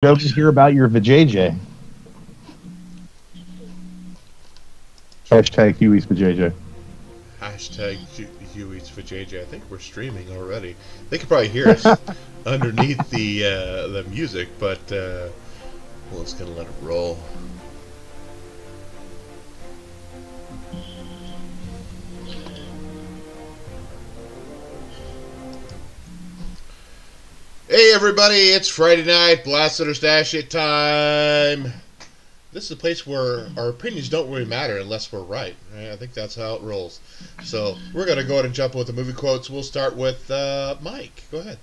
Jokes to hear about your vajayjay. Hashtag Hueys vajayjay. Hashtag Hueys for JJ. I think we're streaming already. They could probably hear us underneath the music, but well, it's gonna let it roll. Hey everybody, it's Friday night, Blast It or Stash It time. This is a place where our opinions don't really matter unless we're right. I think that's how it rolls. So we're going to go ahead and jump with the movie quotes. We'll start with Mike. Go ahead.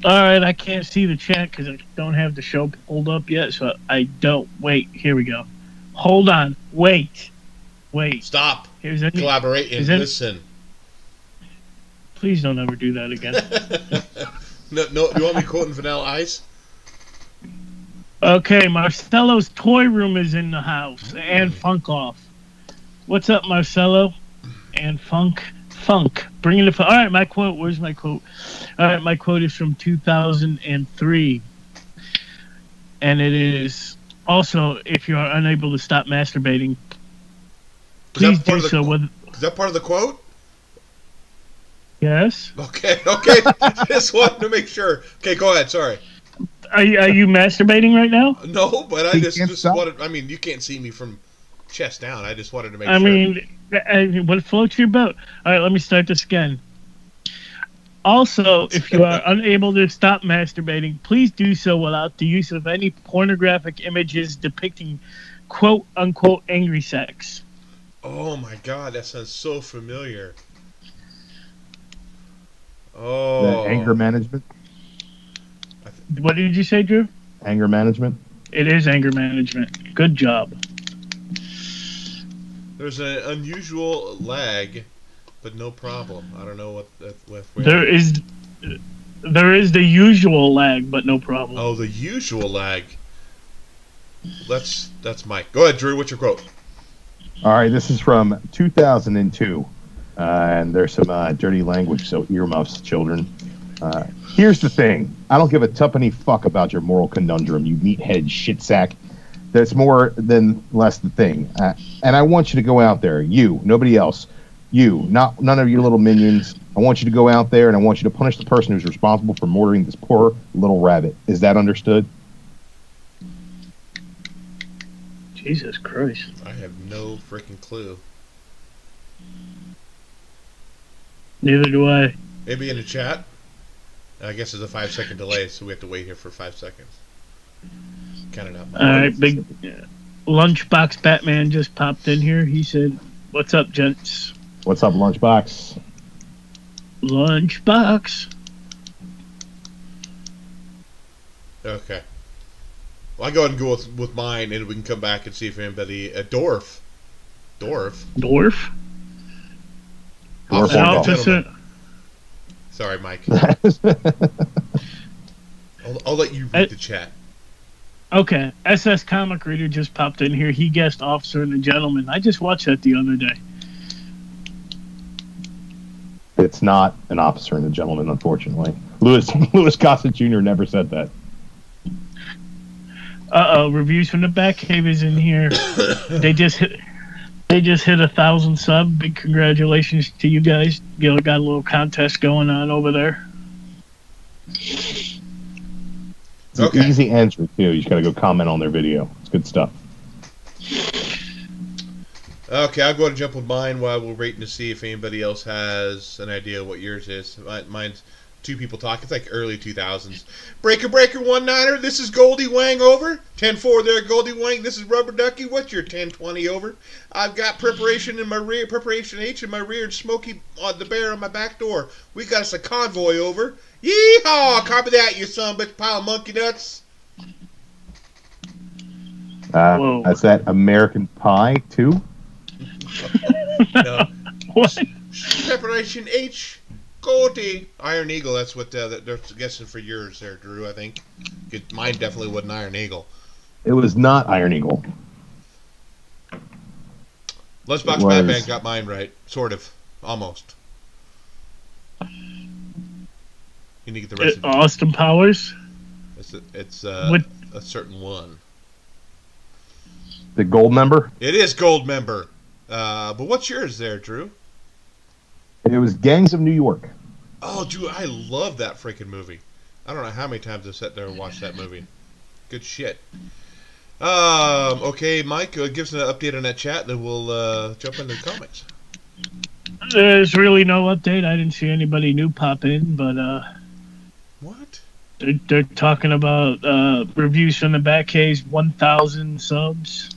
All right, I can't see the chat because I don't have the show pulled up yet, so I don't. Wait, here we go. Hold on. Wait. Stop. Here's a Collaborate and listen. Please don't ever do that again. No. You want me quoting Vanilla Ice? Okay, Marcelo's toy room is in the house, and Funk off. What's up, Marcelo? And Funk. Bring it. All right, my quote. Where's my quote? All right, my quote is from 2003, and it is also, if you are unable to stop masturbating, please do so with. Is that part of the quote? Yes. Okay. Just wanted to make sure. Okay, go ahead. Sorry. Are you masturbating right now? No, but I just wanted. I mean, you can't see me from chest down. I just wanted to make sure. I mean, what floats your boat? All right, let me start this again. Also, if you are unable to stop masturbating, please do so without the use of any pornographic images depicting "quote unquote" angry sex. Oh my God, that sounds so familiar. Oh, The anger management. What did you say, Drew? Anger management. It is anger management. Good job. There's an unusual lag, but no problem. I don't know what there is the usual lag, but no problem. Oh, the usual lag. That's Mike. Go ahead, Drew. What's your quote? All right, this is from 2002, and there's some dirty language, so earmuffs, children. Here's the thing. I don't give a tuppeny fuck about your moral conundrum, you meathead shit sack. That's more than less the thing. And I want you to go out there. You, nobody else. You, none of your little minions. I want you to go out there and I want you to punish the person who's responsible for murdering this poor little rabbit. Is that understood? Jesus Christ. I have no freaking clue. Neither do I. Maybe in the chat? I guess there's a 5-second delay, so we have to wait here for 5 seconds. Count it out. All right, big Lunchbox Batman just popped in here. He said, "What's up, gents?" What's up, Lunchbox? Lunchbox. Okay. Well, I go ahead and go with mine, and we can come back and see if anybody Dorf. Officer. Sorry, Mike. I'll let you read the chat. Okay, SS Comic Reader just popped in here. He guessed Officer and a Gentleman. I just watched that the other day. It's not an Officer and a Gentleman, unfortunately. Louis Gossett Jr. never said that. Reviews from the Batcave is in here. They just hit 1,000 sub. Big congratulations to you guys. You got a little contest going on over there. It's an easy answer too. You just gotta go comment on their video. It's good stuff. Okay, I'll go ahead and jump with mine while we're waiting to see if anybody else has an idea what yours is. Mine's two people talking. It's like early 2000s. Breaker, one-niner. This is Goldie Wang over. 10-4 there, Goldie Wang. This is Rubber Ducky. What's your 10-20 over? I've got preparation in my rear, preparation H in my rear, and Smokey on the Bear on my back door. We got us a convoy over. Yeehaw! Copy that, you son of a bitch pile of monkey nuts. That's that American Pie too. No. What? Preparation H. Goldie. Iron Eagle, that's what they're guessing for yours there, Drew, I think. Mine definitely wasn't Iron Eagle. It was not Iron Eagle. Lunchbox Batman got mine right. Sort of. Almost. You need to get the rest of it. Austin Powers? It's What? a certain one. The gold member. It is gold member. But what's yours there, Drew? It was Gangs of New York. Oh, dude, I love that freaking movie. I don't know how many times I've sat there and watched that movie. Good shit. Okay, Mike, give us an update on that chat, and then we'll jump into the comics. There's really no update. I didn't see anybody new pop in, but What? they're talking about reviews from the Batcave's 1,000 subs,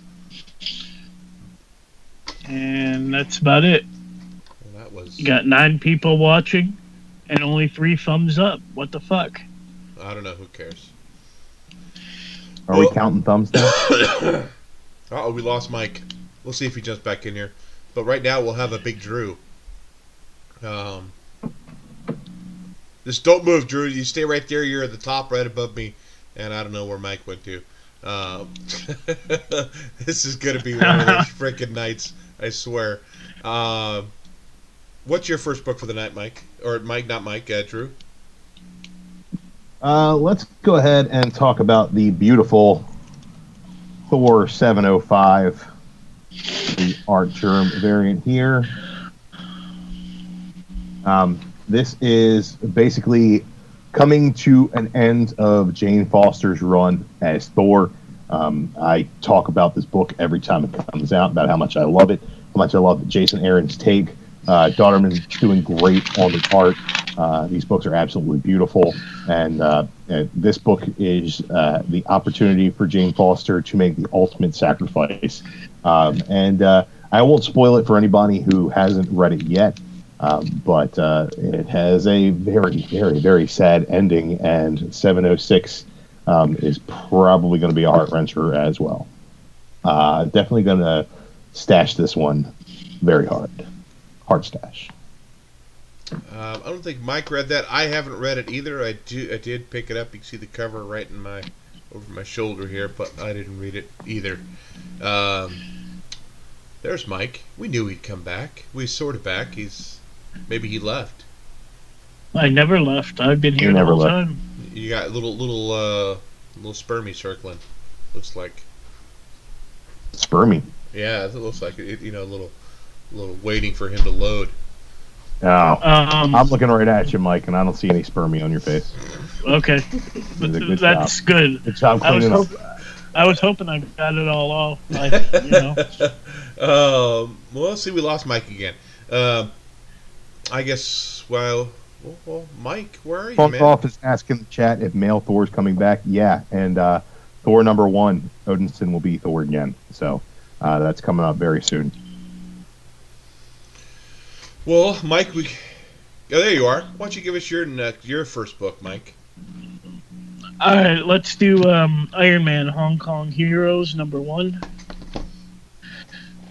and that's about it. Well, that was. You got 9 people watching, and only 3 thumbs up. What the fuck? I don't know. Who cares? Are we counting thumbs now? Uh-oh, we lost Mike. We'll see if he jumps back in here. But right now, we'll have a big Drew. Just don't move, Drew. You stay right there. You're at the top right above me. And I don't know where Mike went to. This is going to be one of those freaking nights, I swear. What's your first book for the night, Mike? Or Mike, not Mike, Drew? Let's go ahead and talk about the beautiful Thor 705, the Art Germ variant here. This is basically coming to an end of Jane Foster's run as Thor. I talk about this book every time it comes out, about how much I love it, how much I love Jason Aaron's take. Daughterman's doing great on the art. These books are absolutely beautiful, and this book is the opportunity for Jane Foster to make the ultimate sacrifice. I won't spoil it for anybody who hasn't read it yet, but it has a very, very, very sad ending, and 706 is probably going to be a heart-wrencher as well. Definitely going to stash this one very hard. Heart stash. I don't think Mike read that. I haven't read it either. I did pick it up. You can see the cover right in over my shoulder here, but I didn't read it either. There's Mike. We knew he'd come back. We sort of back. Maybe he left. I never left. I've been here the whole time. You got little spermy circling. Looks like. Spermy. Yeah, it looks like it. You know, a little waiting for him to load. Oh, I'm looking right at you, Mike, and I don't see any spermy on your face. Okay, that's good. Good job cleaning up. I was hoping I got it all off. Well, see, we lost Mike again. I guess. Well, Mike, where are you, man? Off is asking the chat if male Thor's coming back. Yeah, and Thor #1, Odinson will be Thor again. So that's coming up very soon. Well, Mike, there you are. Why don't you give us your first book, Mike? All right, let's do Iron Man Hong Kong Heroes #1.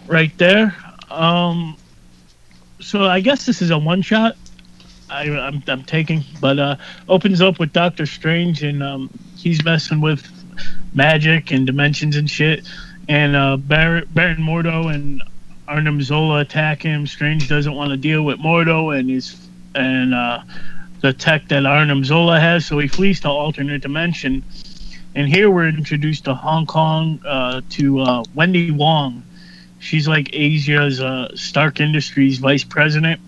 Right there. So I guess this is a one-shot I'm taking, but opens up with Doctor Strange, and he's messing with magic and dimensions and shit. And Baron Mordo and Arnim Zola attack him. Strange doesn't want to deal with Mordo and the tech that Arnim Zola has, so he flees to alternate dimension. And here we're introduced to Hong Kong to Wendy Wong. She's like Asia's Stark Industries vice president,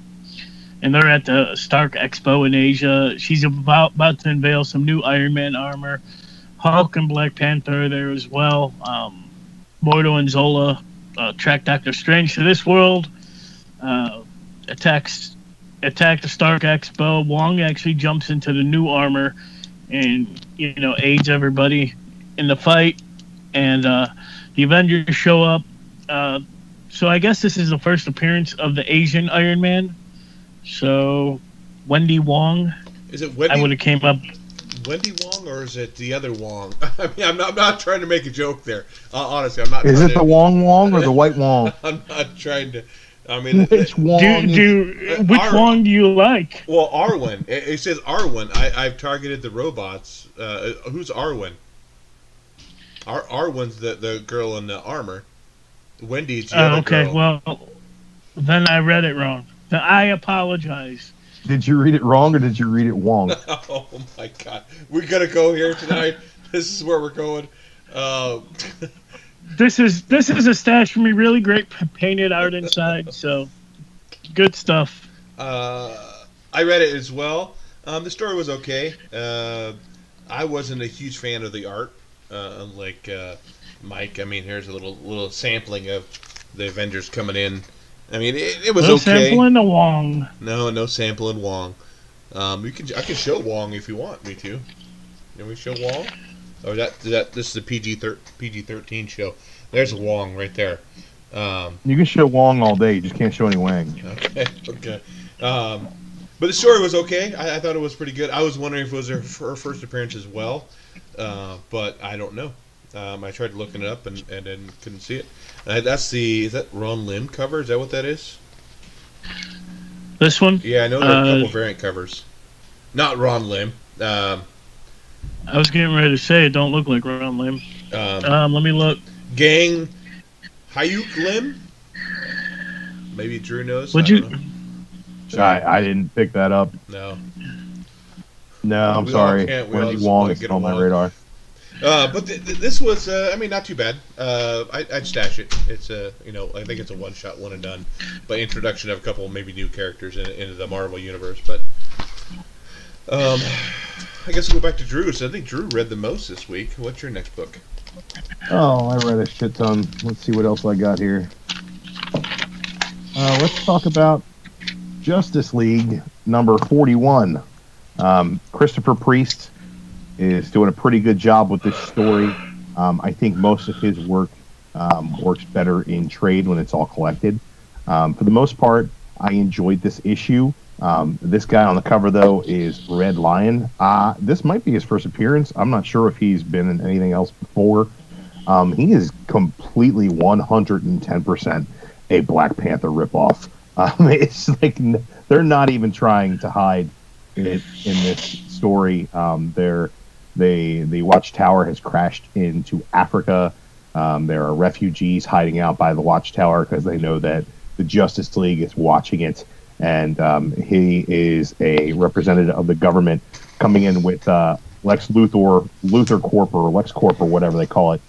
and they're at the Stark Expo in Asia. She's about to unveil some new Iron Man armor. Hulk and Black Panther are there as well. Mordo and Zola track Doctor Strange to this world. Attack the Stark Expo. Wong actually jumps into the new armor and aids everybody in the fight. And the Avengers show up. So I guess this is the first appearance of the Asian Iron Man. So Wendy Wong. Is it Wendy? I would have came up. Wendy Wong, or is it the other Wong? I mean, I'm not trying to make a joke there. Honestly, I'm not. Is it the Wong or the White Wong? I'm not trying to. I mean, which Wong? Which Wong do you like? Well, Arwen. It says Arwen. I've targeted the robots. Who's Arwen? Arwen's the girl in the armor. Wendy's the other girl. Well, then I read it wrong. I apologize. Did you read it wrong or did you read it wrong? Oh my god, we gotta go here tonight. This is where we're going. This is a stash for me. Really great painted art inside. So good stuff. I read it as well. The story was okay. I wasn't a huge fan of the art, unlike Mike. I mean, here's a little sampling of the Avengers coming in. I mean, it was no okay. sampling the Wong. No sampling Wong. I can show Wong if you want me to. Can we show Wong? Or this is a PG-13 show. There's Wong right there. You can show Wong all day. You just can't show any Wang. Okay. But the story was okay. I thought it was pretty good. I was wondering if it was her first appearance as well, but I don't know. I tried looking it up and then couldn't see it. Is that Ron Lim cover? Is that what that is? This one? Yeah, I know there are a couple variant covers. Not Ron Lim. I was getting ready to say it don't look like Ron Lim. Let me look. Gang Hyuk Lim? Maybe Drew knows. Would you? I didn't pick that up. No. No, I'm sorry. Wendy Wong is on my radar. But this was, not too bad. I'd stash it. It's I think it's a one-shot, one and done. But introduction of a couple maybe new characters into the Marvel universe. But I guess we'll go back to Drew. So I think Drew read the most this week. What's your next book? Oh, I read a shit ton. Let's see what else I got here. Let's talk about Justice League number 41. Christopher Priest is doing a pretty good job with this story. I think most of his work works better in trade when it's all collected. For the most part, I enjoyed this issue. This guy on the cover, though, is Red Lion. This might be his first appearance. I'm not sure if he's been in anything else before. He is completely 110% a Black Panther ripoff. It's like they're not even trying to hide it in this story. The Watchtower has crashed into Africa. There are refugees hiding out by the Watchtower because they know that the Justice League is watching it. And he is a representative of the government coming in with Lex Luthor Corp or Lex Corp or whatever they call it.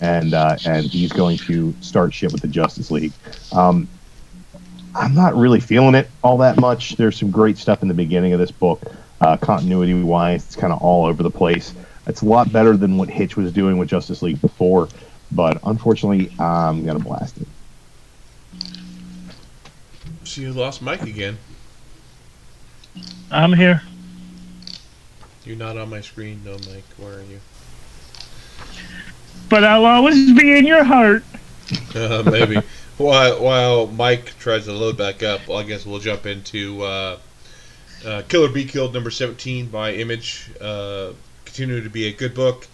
And he's going to start shit with the Justice League. I'm not really feeling it all that much. There's some great stuff in the beginning of this book. Continuity-wise, it's kind of all over the place. It's a lot better than what Hitch was doing with Justice League before, but unfortunately, I'm going to blast it. So you lost Mike again. I'm here. You're not on my screen, no, Mike. Where are you? But I'll always be in your heart. Maybe. While Mike tries to load back up, I guess we'll jump into Killer Be Killed number 17 by Image. Continue to be a good book.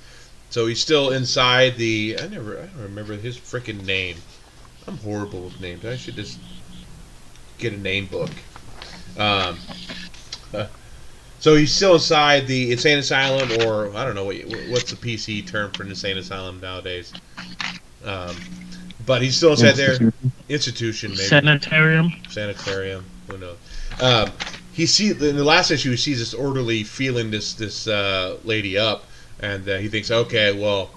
So he's still inside the... I don't remember his freaking name. I'm horrible with names. I should just get a name book. So he's still inside the insane asylum, or I don't know what's the PC term for an insane asylum nowadays. But he's still inside there. Institution, maybe. Sanitarium. Who knows? In the last issue, he sees this orderly feeling this lady up, and he thinks, okay, well,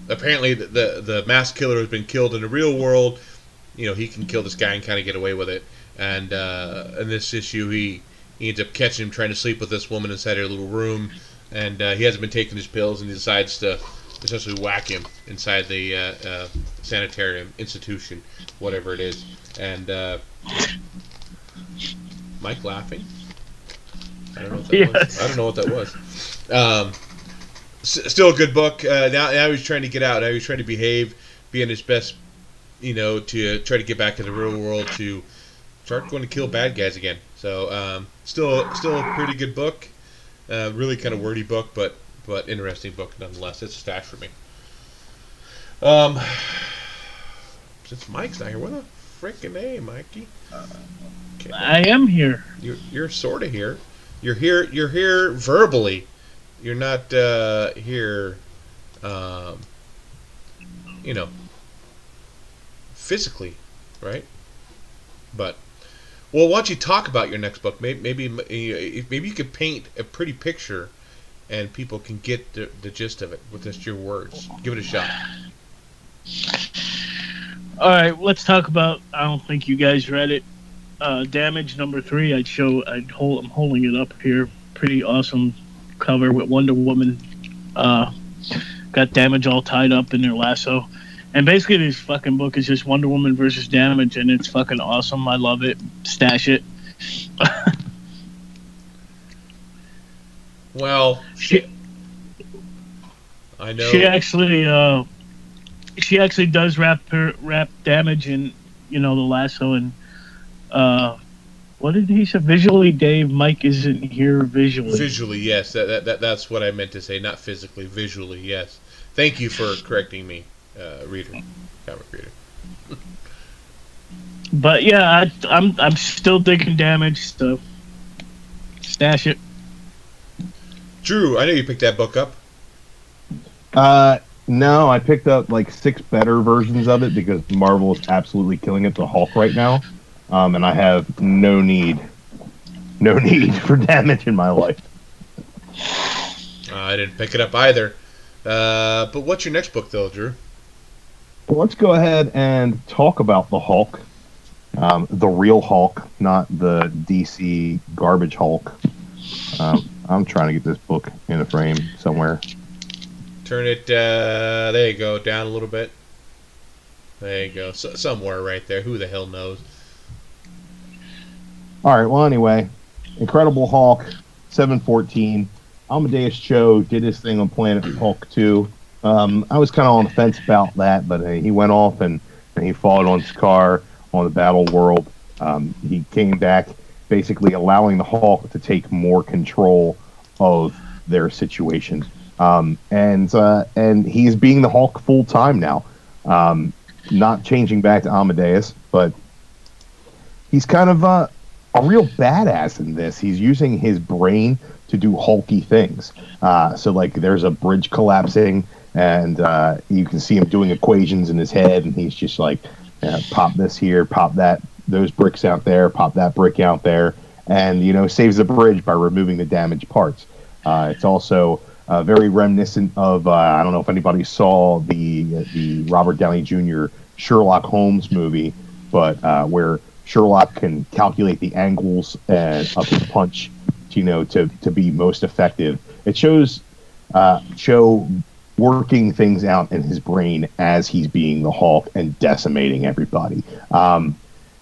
apparently the mass killer has been killed in the real world. He can kill this guy and kind of get away with it. And in this issue, he ends up catching him trying to sleep with this woman inside her little room, and he hasn't been taking his pills, and he decides to essentially whack him inside the sanitarium institution, whatever it is. And Mike laughing? I don't know what that was. I don't know what that was. Still a good book. Now he's trying to get out. Now he's trying to behave, be in his best, to try to get back in the real world to start going to kill bad guys again. So still a pretty good book. Really kind of wordy book, but interesting book nonetheless. It's a stash for me. Since Mike's not here, what a freaking name, Mikey? Okay. I am here. You're sort of here. You're here. You're here verbally. You're not here. Physically, right? But Well, why don't you talk about your next book? Maybe you could paint a pretty picture, and people can get the gist of it with just your words. Give it a shot. All right, let's talk about. I don't think you guys read it. Damage number 3. I'm holding it up here. Pretty awesome cover with Wonder Woman. Got Damage all tied up in their lasso. And basically, this fucking book is just Wonder Woman versus Damage, and it's fucking awesome. I love it. Stash it. Well, I know she actually does wrap Damage in, the lasso, and what did he say? Visually, Dave. Mike isn't here visually. Visually, yes. That's what I meant to say. Not physically. Visually, yes. Thank you for correcting me. Comic reader. But yeah, I'm still digging Damage, so stash it. Drew, I know you picked that book up. No, I picked up like 6 better versions of it because Marvel is absolutely killing it, the Hulk right now, and I have no need for Damage in my life. I didn't pick it up either. But what's your next book, though, Drew? Well, let's go ahead and talk about the Hulk, the real Hulk, not the DC garbage Hulk. I'm trying to get this book in a frame somewhere. Turn it, there you go, down a little bit. There you go, somewhere right there. Who the hell knows? All right, well, anyway, Incredible Hulk, 714. Amadeus Cho did his thing on Planet Hulk 2. I was kind of on the fence about that, but he went off and he fought on Sakaar on the Battle World. He came back, basically allowing the Hulk to take more control of their situation. And he's being the Hulk full time now. Not changing back to Amadeus, but he's kind of a real badass in this. He's using his brain to do hulky things. So like there's a bridge collapsing, and you can see him doing equations in his head, and he's just like, pop this here, pop that, those bricks out there, pop that brick out there, and saves the bridge by removing the damaged parts. It's also very reminiscent of I don't know if anybody saw the Robert Downey Jr. Sherlock Holmes movie, but where Sherlock can calculate the angles of his punch, to be most effective. It shows Cho working things out in his brain as he's being the Hulk and decimating everybody.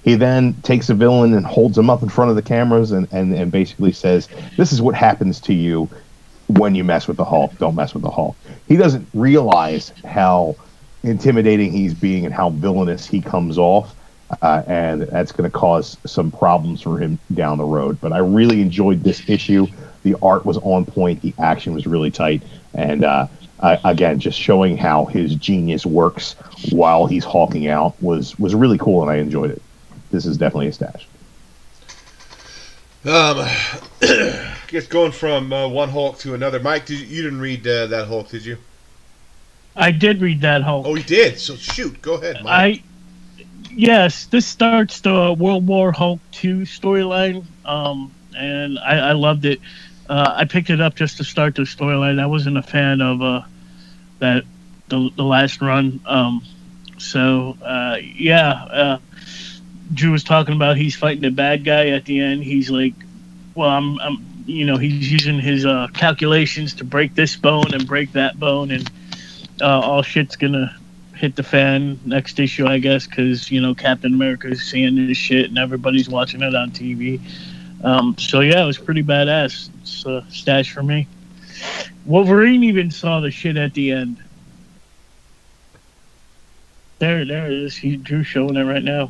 He then takes a villain and holds him up in front of the cameras and basically says, "This is what happens to you when you mess with the Hulk. Don't mess with the Hulk." He doesn't realize how intimidating he's being and how villainous he comes off, and that's going to cause some problems for him down the road. But I really enjoyed this issue. The art was on point. The action was really tight. And again, just showing how his genius works while he's hulking out was really cool, and I enjoyed it. This is definitely a stash. I guess going from one Hulk to another. Mike, you didn't read that Hulk, did you? I did read that Hulk. Oh, you did? So shoot, go ahead, Mike. Yes, this starts the World War Hulk 2 storyline, and I loved it. I picked it up just to start the storyline. I wasn't a fan of the last run. Drew was talking about he's fighting the bad guy at the end. He's like, well, he's using his calculations to break this bone and break that bone, and all shit's gonna hit the fan next issue, I guess, because Captain America's seeing this shit and everybody's watching it on TV. It was pretty badass. It's a stash for me. Wolverine even saw the shit at the end. There it is. Drew's showing it right now.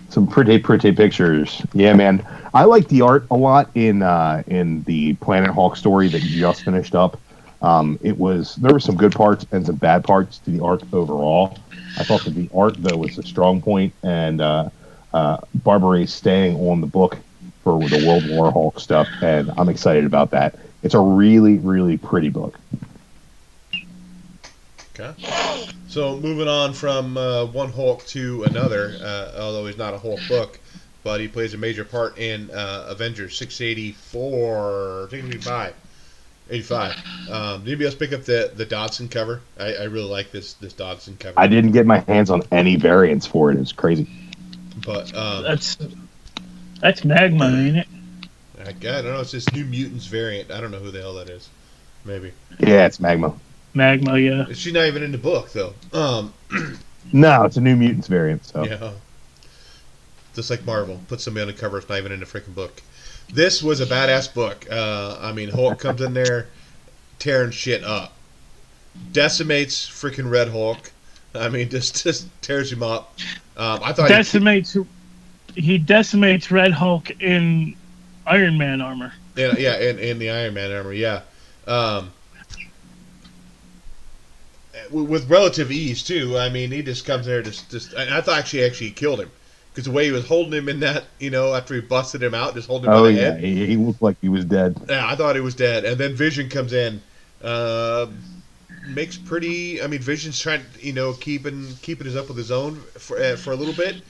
Some pretty pictures. Yeah, man. I like the art a lot in the Planet Hulk story that you just finished up. There were some good parts and some bad parts to the art overall. I thought that the art, though, was a strong point, and Barbary staying on the book for the World War Hulk stuff, and I'm excited about that. It's a really, really pretty book. Okay. So moving on from one Hulk to another, although he's not a Hulk book, but he plays a major part in Avengers 684, 685. 85. Did anybody else pick up the Dodson cover? I really like this Dodson cover. I didn't get my hands on any variants for it. It's crazy. But that's Magma, ain't it? I don't know. It's this New Mutants variant. I don't know who the hell that is. Maybe. Yeah, it's Magma. Magma, yeah. She's not even in the book, though. No, it's a New Mutants variant. So yeah. Just like Marvel. Put somebody on the cover, it's not even in the freaking book. This was a badass book. I mean, Hulk comes in there tearing shit up. Decimates freaking Red Hulk. I mean, just tears him up. I thought he decimates Red Hulk in Iron Man armor. Yeah, in the Iron Man armor, yeah. With relative ease, too. I mean, he just comes there, just and I thought actually he killed him. Because the way he was holding him in that, after he busted him out, just holding him by the head. He looked like he was dead. Yeah, I thought he was dead. And then Vision comes in. Makes pretty... I mean, Vision's trying, keeping his up with his own for a little bit.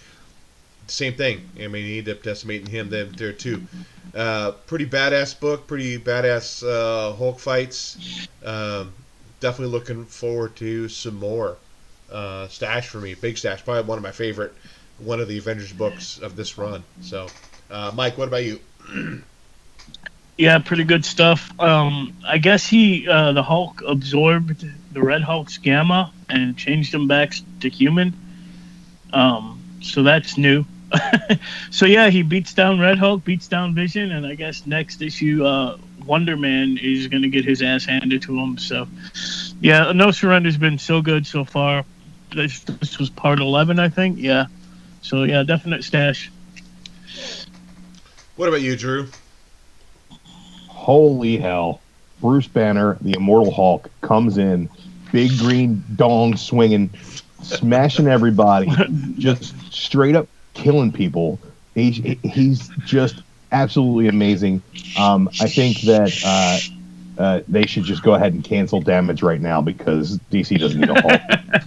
Same thing. I mean, he ended up decimating him there, too. Pretty badass book. Pretty badass Hulk fights. Definitely looking forward to some more. Stash for me. Big stash. Probably one of my favorite... one of the Avengers books of this run. So, Mike, what about you? Yeah, pretty good stuff. I guess the Hulk absorbed the Red Hulk's gamma and changed him back to human. So that's new. So yeah, he beats down Red Hulk, beats down Vision, and I guess next issue, Wonder Man is going to get his ass handed to him. So yeah, No Surrender's been so good so far. This was part 11, I think. Yeah. So, yeah, definite stash. What about you, Drew? Holy hell. Bruce Banner, the Immortal Hulk, comes in, big green dong swinging, smashing everybody, just straight up killing people. He's just absolutely amazing. I think that they should just go ahead and cancel Damage right now because DC doesn't need a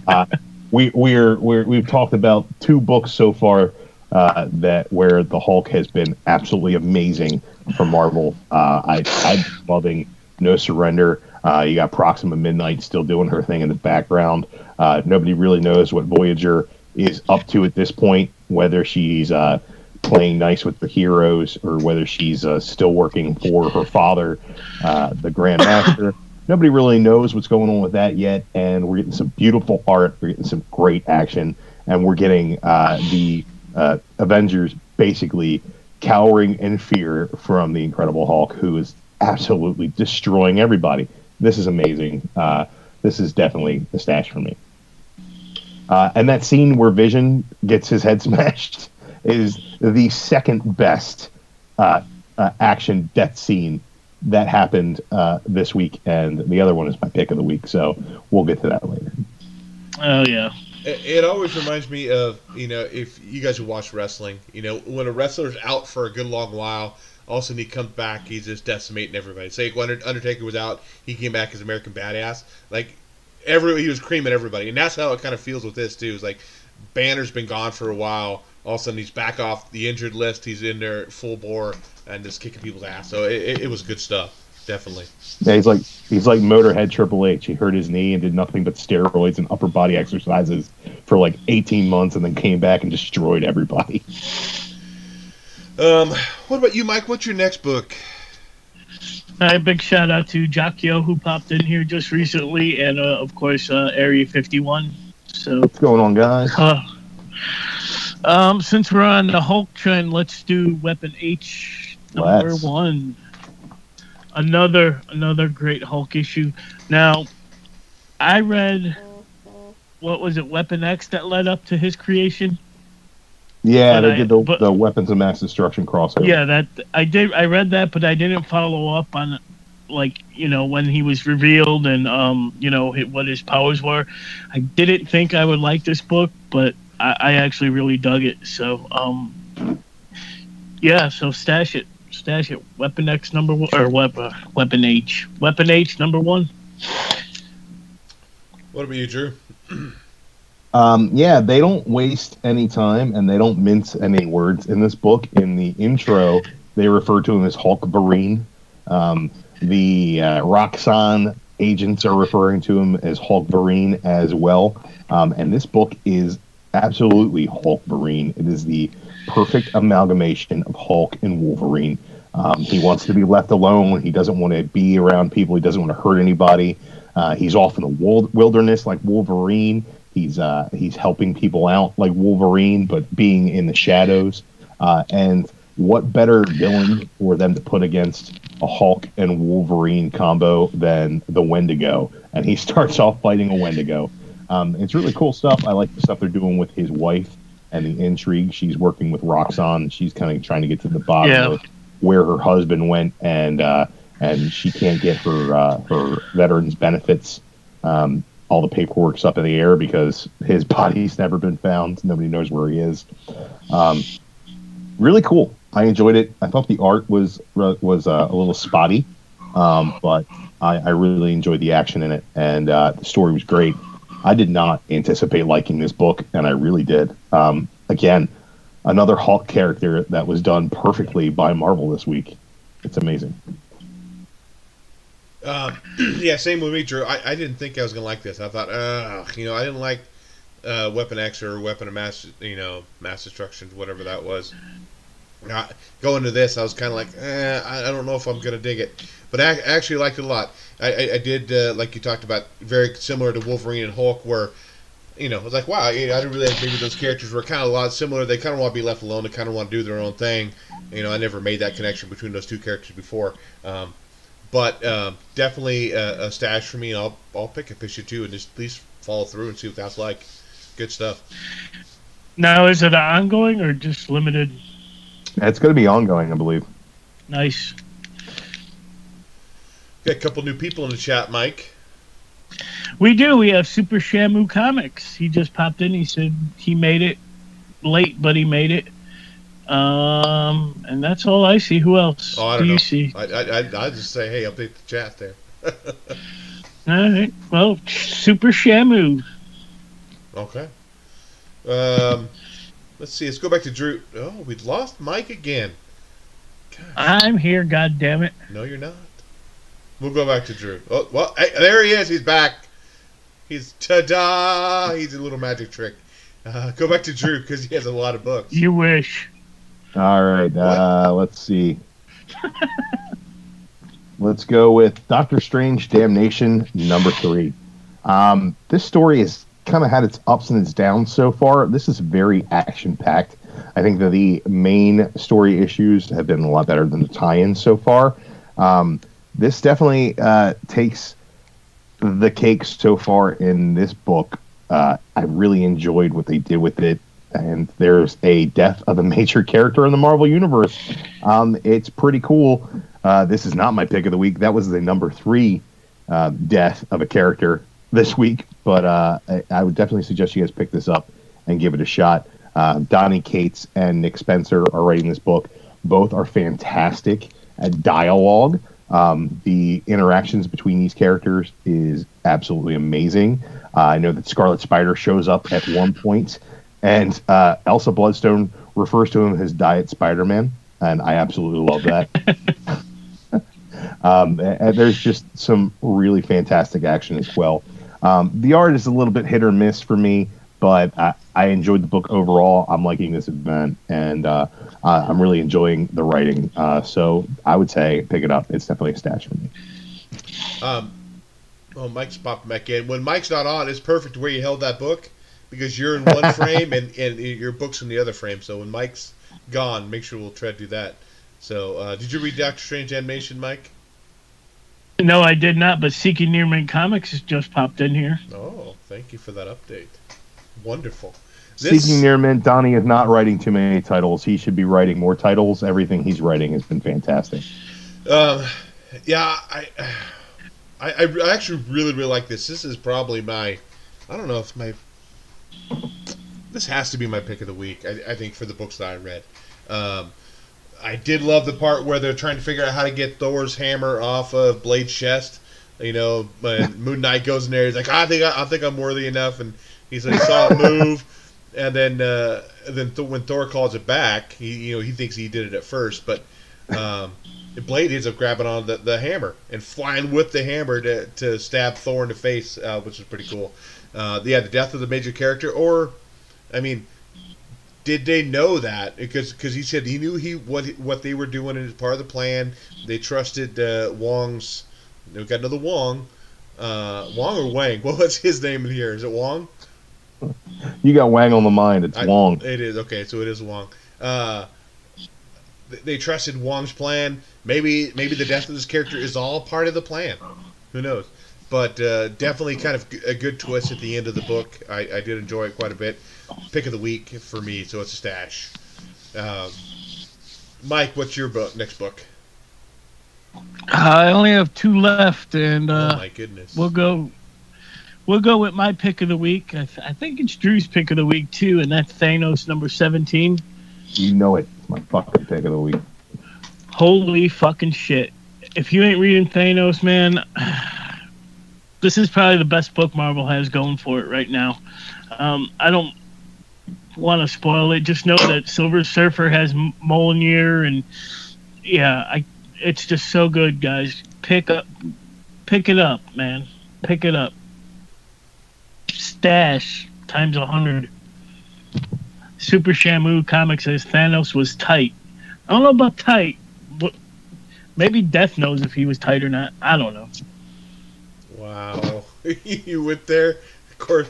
Hulk. We've talked about 2 books so far where the Hulk has been absolutely amazing for Marvel. I'm loving No Surrender. You got Proxima Midnight still doing her thing in the background. Nobody really knows what Voyager is up to at this point, whether she's playing nice with the heroes or whether she's still working for her father, the Grand Master. Nobody really knows what's going on with that yet, and we're getting some beautiful art, we're getting some great action, and we're getting the Avengers basically cowering in fear from the Incredible Hulk, who is absolutely destroying everybody. This is amazing. This is definitely a stash for me. And that scene where Vision gets his head smashed is the second best action death scene that happened this week, and the other one is my pick of the week, so we'll get to that later. Oh, yeah. It always reminds me of, if you guys have watched wrestling, when a wrestler's out for a good long while, all of a sudden he comes back, he's just decimating everybody. Say when Undertaker was out, he came back as American Badass. Like, he was creaming everybody, and that's how it kind of feels with this, too. It's like, Banner's been gone for a while, all of a sudden he's back off the injured list, he's in there full bore, and just kicking people's ass. So it was good stuff, definitely. Yeah, he's like Motorhead Triple H. He hurt his knee and did nothing but steroids and upper body exercises for like 18 months, and then came back and destroyed everybody. What about you, Mike? What's your next book? Big shout out to Jacquio, who popped in here just recently, and of course Area 51. So what's going on, guys? Since we're on the Hulk trend, let's do Weapon H number 1. Another great Hulk issue. Now, I read, what was it, Weapon X that led up to his creation? Yeah, they did the Weapons of Mass Destruction crossover. Yeah, that I did. I read that, but I didn't follow up on, when he was revealed and what his powers were. I didn't think I would like this book, but I actually really dug it. So so stash it. Weapon X number 1 or Weapon H. Weapon H number 1. What about you, Drew? Yeah, they don't waste any time and they don't mince any words in this book. In the intro, they refer to him as Hulk Vereen. The Roxxon agents are referring to him as Hulk Vereen as well. And this book is absolutely Hulk Vereen. It is the perfect amalgamation of Hulk and Wolverine. He wants to be left alone. He doesn't want to be around people. He doesn't want to hurt anybody. He's off in the wilderness like Wolverine. He's helping people out like Wolverine, but being in the shadows. And what better villain for them to put against a Hulk and Wolverine combo than the Wendigo? And he starts off fighting a Wendigo. It's really cool stuff. I like the stuff they're doing with his wife and the intrigue. She's working with Roxxon. She's kind of trying to get to the bottom of where her husband went, and she can't get her veterans benefits. All the paperwork's up in the air because his body's never been found. Nobody knows where he is. Really cool. I enjoyed it. I thought the art was a little spotty, but I really enjoyed the action in it, and the story was great. I did not anticipate liking this book, and I really did. Again, another Hulk character that was done perfectly by Marvel this week. It's amazing. Yeah, same with me, Drew. I didn't think I was going to like this. I thought, I didn't like Weapon X or Weapon of Mass Destruction, whatever that was. Going to this, I was kind of like, I don't know if I'm going to dig it. But I actually liked it a lot. I did, like you talked about, very similar to Wolverine and Hulk, where, I was like, wow, I didn't realize maybe those characters were kind of a lot similar. They kind of want to be left alone. They kind of want to do their own thing. I never made that connection between those two characters before. But definitely a stash for me. I'll pick a issue too and just at least follow through and see what that's like. Good stuff. Now, is it ongoing or just limited? It's going to be ongoing, I believe. Nice. Got a couple new people in the chat, Mike. We do. We have Super Shamu Comics. He just popped in. He said he made it late, but he made it. And that's all I see. Who else do you see? I just say, hey, update the chat there. All right. Well, Super Shamu. Okay. Let's see. Let's go back to Drew. Oh, we lost Mike again. Gosh. I'm here, goddammit. No, you're not. We'll go back to Drew. Oh, well, hey, there he is. He's back. He's ta-da. He's a little magic trick. Go back to Drew because he has a lot of books. You wish. All right. Let's see. Let's go with Doctor Strange Damnation #3. This story has kind of had its ups and its downs so far. This is very action-packed. I think that the main story issues have been a lot better than the tie-ins so far. This definitely takes the cake so far in this book. I really enjoyed what they did with it. And there's a death of a major character in the Marvel Universe. It's pretty cool. This is not my pick of the week. That was the #3 death of a character this week. But I would definitely suggest you guys pick this up and give it a shot. Donnie Cates and Nick Spencer are writing this book. Both are fantastic at dialogue. The interactions between these characters is absolutely amazing. I know that Scarlet Spider shows up at one point, and Elsa Bloodstone refers to him as Diet Spider-Man, and I absolutely love that. And there's just some really fantastic action as well. The art is a little bit hit or miss for me, but I enjoyed the book overall. I'm liking this event, and I'm really enjoying the writing. So I would say pick it up. It's definitely a stash for me. Well, Mike's popping back in. When Mike's not on, it's perfect where you held that book because you're in one frame and your book's in the other frame. So when Mike's gone, make sure we'll try to do that. So did you read Doctor Strange Animation, Mike? No, I did not, but Seeking Nearman Comics has just popped in here. Oh, thank you for that update. Wonderful. Seeking Nearman, Donnie is not writing too many titles. He should be writing more titles. Everything he's writing has been fantastic. Yeah, I actually really, really like this. This is probably my, I don't know if my, this has to be my pick of the week, I think, for the books that I read. I did love the part where they're trying to figure out how to get Thor's hammer off of Blade's chest. You know, when Moon Knight goes in there, he's like, I think I'm worthy enough, and He said he saw it move, and then when Thor calls it back, he thinks he did it at first, but Blade ends up grabbing on the hammer and flying with the hammer to stab Thor in the face, which is pretty cool. The death of the major character, or I mean, did they know that? Because he said he knew what they were doing as part of the plan. They trusted Wong's. We got another Wong. Wong or Wang? What's his name in here? Is it Wong? You got Wang on the mind. It's Wong. It is. Okay, so it is Wong. They trusted Wong's plan. Maybe the death of this character is all part of the plan. Who knows? But definitely kind of a good twist at the end of the book. I did enjoy it quite a bit. Pick of the week for me, so it's a stash. Mike, what's your next book? I only have 2 left, and oh my goodness, we'll go with my pick of the week. I think it's Drew's pick of the week too, and that's Thanos number 17. You know it. It's my fucking pick of the week. Holy fucking shit! If you ain't reading Thanos, man, this is probably the best book Marvel has going for it right now. I don't want to spoil it. Just know that Silver Surfer has Mjolnir, and it's just so good, guys. Pick it up, man. Pick it up. Stash times 100. Super Shamu Comics says Thanos was tight. I don't know about tight, but maybe Death knows if he was tight or not. I don't know. Wow. You went there? Of course.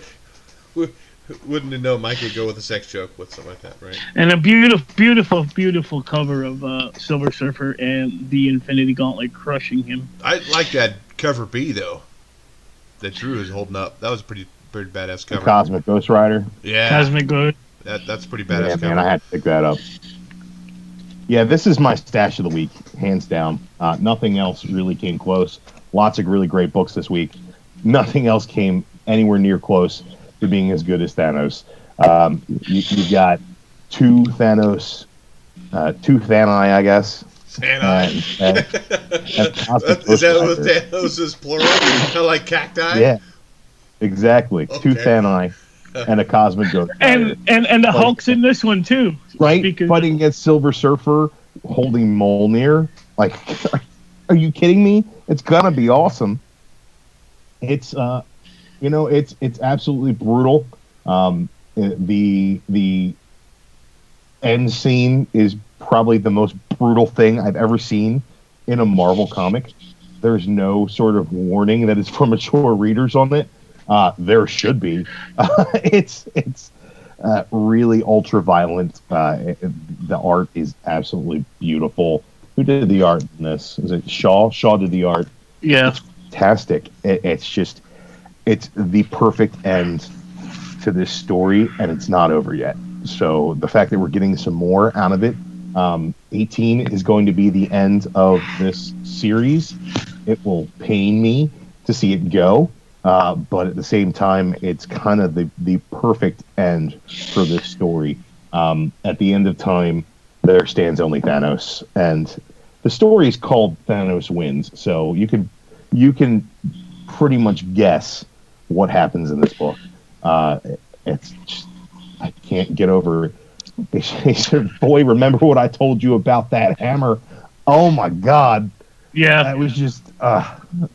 Wouldn't have known Mike would go with a sex joke with something like that, right? And a beautiful cover of Silver Surfer and the Infinity Gauntlet crushing him. I like that cover B, though, that Drew is holding up. That was a pretty badass cover. The Cosmic Ghost Rider. Yeah. Cosmic Ghost. That's pretty badass cover. Man, I had to pick that up. Yeah, this is my stash of the week, hands down. Nothing else really came close. Lots of really great books this week. Nothing else came anywhere near close to being as good as Thanos. You've got two Thani, I guess. Thani. Is that what Thanos is plural? Kind of like cacti? Yeah, exactly. Okay. Two Thani and a Cosmic Ghost. And the Hulk's in this one too. Right? Fighting against Silver Surfer, holding Mjolnir. Like, are you kidding me? It's gonna be awesome. It's it's absolutely brutal. The end scene is probably the most brutal thing I've ever seen in a Marvel comic. There's no sort of warning that it's for mature readers on it. There should be. It's really ultra violent. The art is absolutely beautiful. Who did the art in this? Is it Shaw? Shaw did the art. Yeah. It's fantastic. It's the perfect end to this story, and it's not over yet. So the fact that we're getting some more out of it, 18 is going to be the end of this series. It will pain me to see it go, but at the same time, it's kind of the perfect end for this story. At the end of time, there stands only Thanos, and the story is called Thanos Wins. So you can pretty much guess what happens in this book. It's just, I can't get over it. He said, "Boy, remember what I told you about that hammer?" Oh my God! Yeah, that was just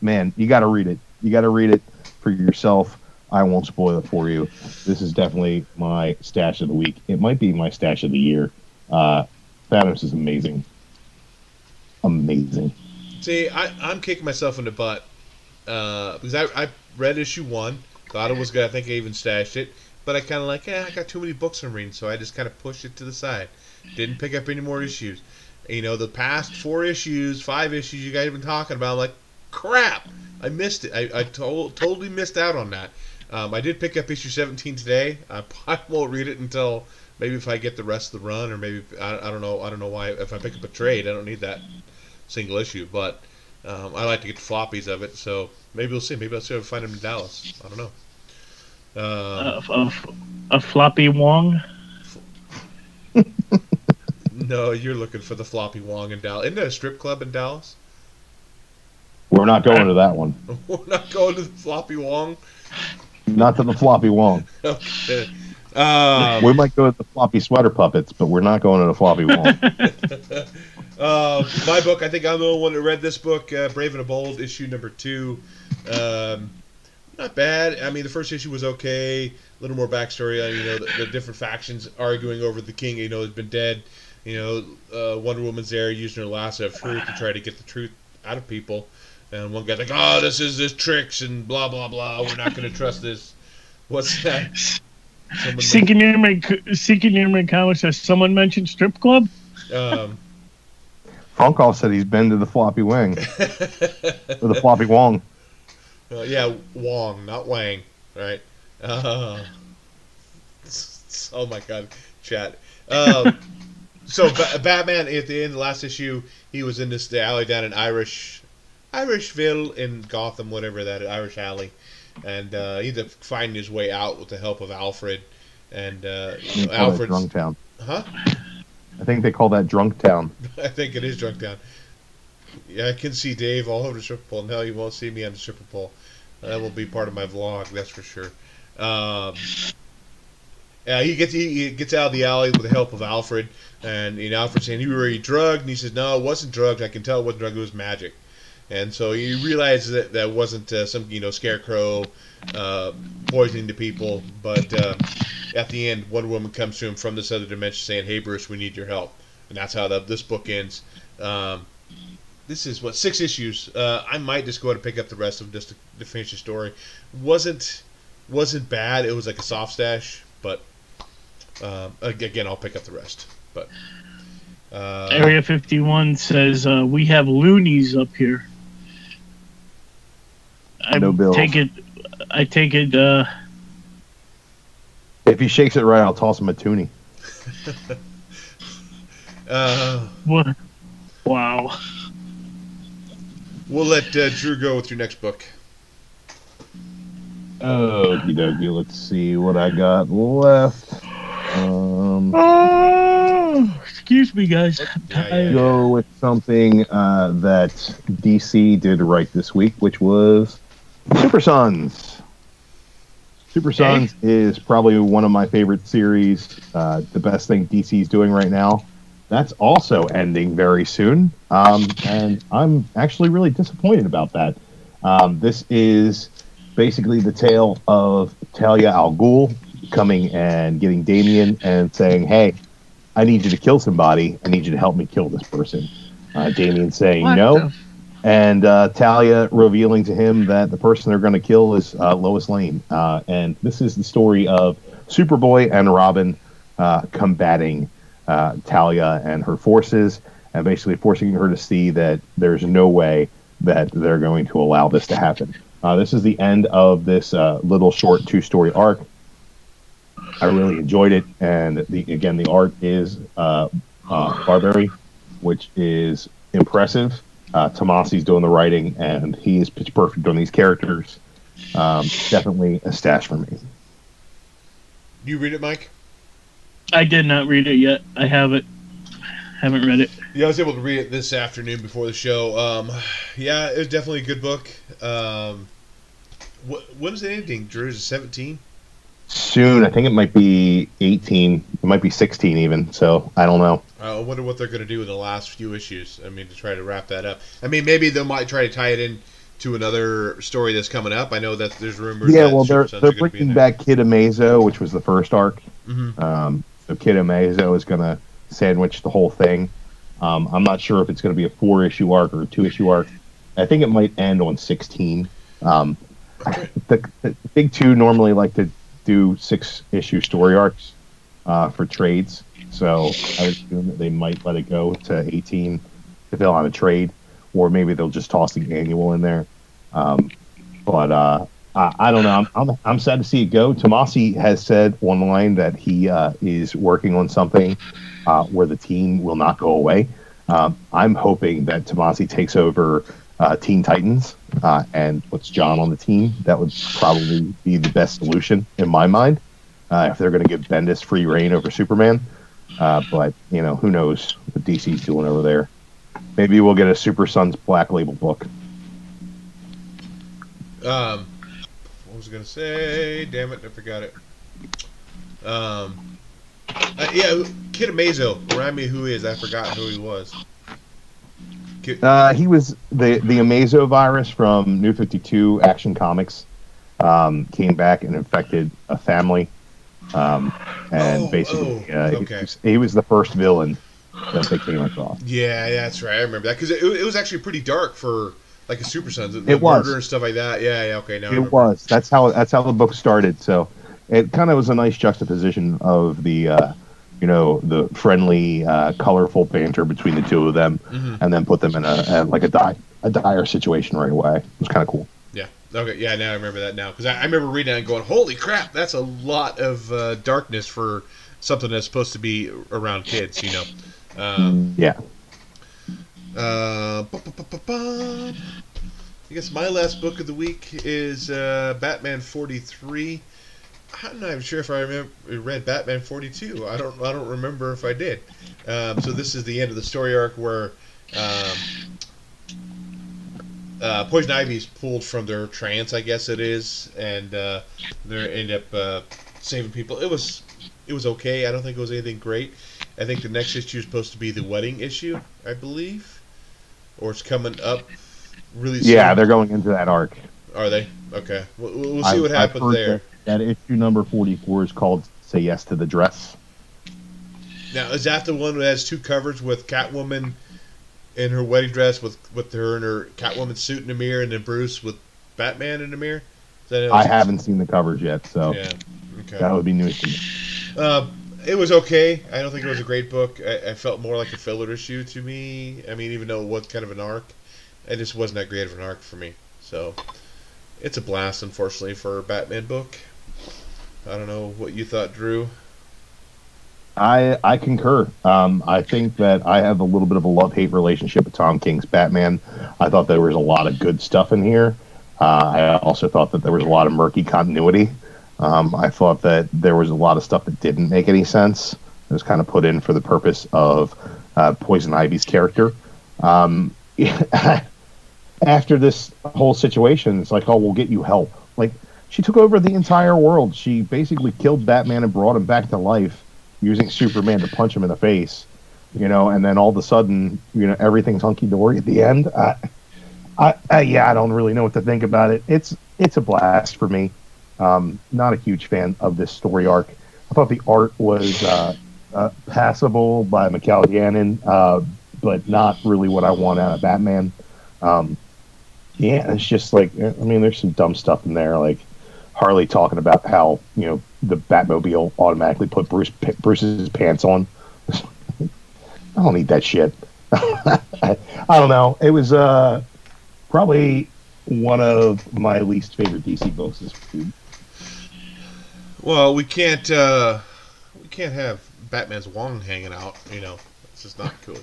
man. You got to read it. You got to read it for yourself. I won't spoil it for you. This is definitely my stash of the week. It might be my stash of the year. Thanos is amazing. Amazing. See, I'm kicking myself in the butt because I read issue 1, thought it was good. I think I even stashed it, but I kind of I got too many books I'm reading, so I just kind of pushed it to the side. Didn't pick up any more issues. The past 5 issues you guys have been talking about, I'm like, crap, I missed it. I totally missed out on that. I did pick up issue 17 today. I probably won't read it until maybe if I get the rest of the run, or maybe I don't know. I don't know why. If I pick up a trade, I don't need that single issue, but I like to get the floppies of it. So maybe we'll see. Maybe I'll see if I find them in Dallas. I don't know. A floppy Wong. No, you're looking for the floppy Wong in Dallas. Isn't there a strip club in Dallas? We're not going to that one. We're not going to the floppy Wong. Not to the floppy Wong. Okay. We might go to the floppy sweater puppets, but we're not going to the floppy Wong. My book, I think I'm the only one that read this book, Brave and the Bold, issue number 2. Not bad. I mean, the first issue was okay. A little more backstory on, the different factions arguing over the king, has been dead. Wonder Woman's there using her lasso of truth to try to get the truth out of people. And one guy's like, oh, this is tricks and blah, blah, blah. We're not going to trust this. What's that? Seeking Newman Comics, has someone mentioned strip club? Funkoff said he's been to the floppy wing. Or the floppy Wong. Yeah, Wong, not Wang, right? Oh my God, chat. So Batman at the end of the last issue, he was in the alley down in Irishville in Gotham, whatever that is, Irish Alley, and he ended up finding his way out with the help of Alfred. And Alfred's Drunk Town. Huh? I think they call that Drunk Town. I think it is Drunk Town. Yeah, I can see Dave all over the stripper pole. No, you won't see me on the stripper pole. That will be part of my vlog, that's for sure. Yeah, he gets out of the alley with the help of Alfred, and Alfred's saying, "You were drugged?" And he says, "No, it wasn't drugged. I can tell it wasn't drugged. It was magic." And so he realizes that wasn't some scarecrow poisoning the people, but at the end, Wonder Woman comes to him from this other dimension saying, "Hey, Bruce, we need your help," and that's how this book ends. This is 6 issues. I might just go ahead and pick up the rest of them just to finish the story. Wasn't bad. It was like a soft stash, but again, I'll pick up the rest. But Area 51 says we have loonies up here. No bills. I take it. If he shakes it right, I'll toss him a toonie. What? Wow. We'll let Drew go with your next book. Okie dokie, let's see what I got left. Excuse me, guys. Go with something that DC did right this week, which was Super Sons. Super Sons is probably one of my favorite series. The best thing DC's doing right now. That's also ending very soon, and I'm actually really disappointed about that. This is basically the tale of Talia al Ghul coming and getting Damian and saying, "Hey, I need you to kill somebody. I need you to help me kill this person." Damian saying no, and Talia revealing to him that the person they're going to kill is Lois Lane. And this is the story of Superboy and Robin combating Talia and her forces, and basically forcing her to see that there's no way that they're going to allow this to happen. This is the end of this little short 2-story arc. I really enjoyed it, and the art is Barberry, which is impressive. Tomasi's doing the writing, and he is pitch perfect on these characters. Definitely a stash for me. You read it, Mike? I did not read it yet. I haven't read it. Yeah, I was able to read it this afternoon before the show. Yeah, it was definitely a good book. When is it ending, Drew? Is it 17? Soon. I think it might be 18. It might be 16 even, so I don't know. I wonder what they're going to do in the last few issues. I mean, to try to wrap that up. I mean, maybe they might try to tie it in to another story that's coming up. I know that there's rumors. Yeah, well, they're bringing back Kid Amazo, which was the first arc. Mm-hmm. So Kid Amazo is going to sandwich the whole thing. I'm not sure if it's going to be a 4-issue arc or a 2-issue arc. I think it might end on 16. The Big Two normally like to do 6-issue story arcs for trades, so I would assume that they might let it go to 18 if they'll on a trade, or maybe they'll just toss the annual in there. But I don't know. I'm sad to see it go. Tomasi has said online that he is working on something where the team will not go away. I'm hoping that Tomasi takes over Teen Titans and puts John on the team. That would probably be the best solution in my mind if they're going to give Bendis free reign over Superman. But who knows what DC's doing over there. Maybe we'll get a Super Sons Black Label book. What was I gonna say? Damn it, I forgot it. Yeah, Kid Amazo. Remind me who he is. I forgot who he was. He was the Amazo virus from New 52 Action Comics. Came back and infected a family. Basically, okay. he was the first villain that they came across. Yeah, that's right. I remember that because it was actually pretty dark for like a Super Sons. The It was murder and stuff like that. Yeah. Okay, now it was. That's how the book started. So it kind of was a nice juxtaposition of the the friendly, colorful banter between the two of them, and then put them in a dire situation right away. It was kind of cool. Yeah. Okay. Yeah. Now I remember that now because I remember reading that and going, "Holy crap! That's a lot of darkness for something that's supposed to be around kids." Yeah. I guess my last book of the week is Batman 43. I'm not even sure if I read Batman 42. I don't remember if I did. So this is the end of the story arc where Poison Ivy's pulled from their trance, I guess it is, and they end up saving people. It was okay. I don't think it was anything great. I think the next issue is supposed to be the wedding issue, I believe, or it's coming up really soon. Yeah, they're going into that arc. Are they? Okay. We'll see what happens there. That issue number 44 is called "Say Yes to the Dress." Now, is that the one that has two covers with Catwoman in her wedding dress with her in her Catwoman suit in the mirror, and then Bruce with Batman in the mirror? I haven't seen the covers yet, so yeah, okay. That would be news to me. It was okay. I don't think it was a great book. I felt more like a filler issue to me. I mean, even though it was kind of an arc, it just wasn't that great of an arc for me. So, it's a blast, unfortunately, for a Batman book. I don't know what you thought, Drew. I concur. I think that I have a little bit of a love-hate relationship with Tom King's Batman. I thought there was a lot of good stuff in here. I also thought that there was a lot of murky continuity. I thought that there was a lot of stuff that didn't make any sense. It was kind of put in for the purpose of Poison Ivy's character. After this whole situation, it's like, oh, we'll get you help. Like, she took over the entire world. She basically killed Batman and brought him back to life using Superman to punch him in the face. And then all of a sudden, everything's hunky-dory at the end. I don't really know what to think about it. It's a blast for me. Not a huge fan of this story arc. I thought the art was passable by McCall, but not really what I want out of Batman. It's just like, there's some dumb stuff in there, like Harley talking about how the Batmobile automatically put Bruce's pants on. I don't need that shit. I don't know. It was probably one of my least favorite DC books this week. Well, we can't have Batman's wang hanging out. It's just not cool.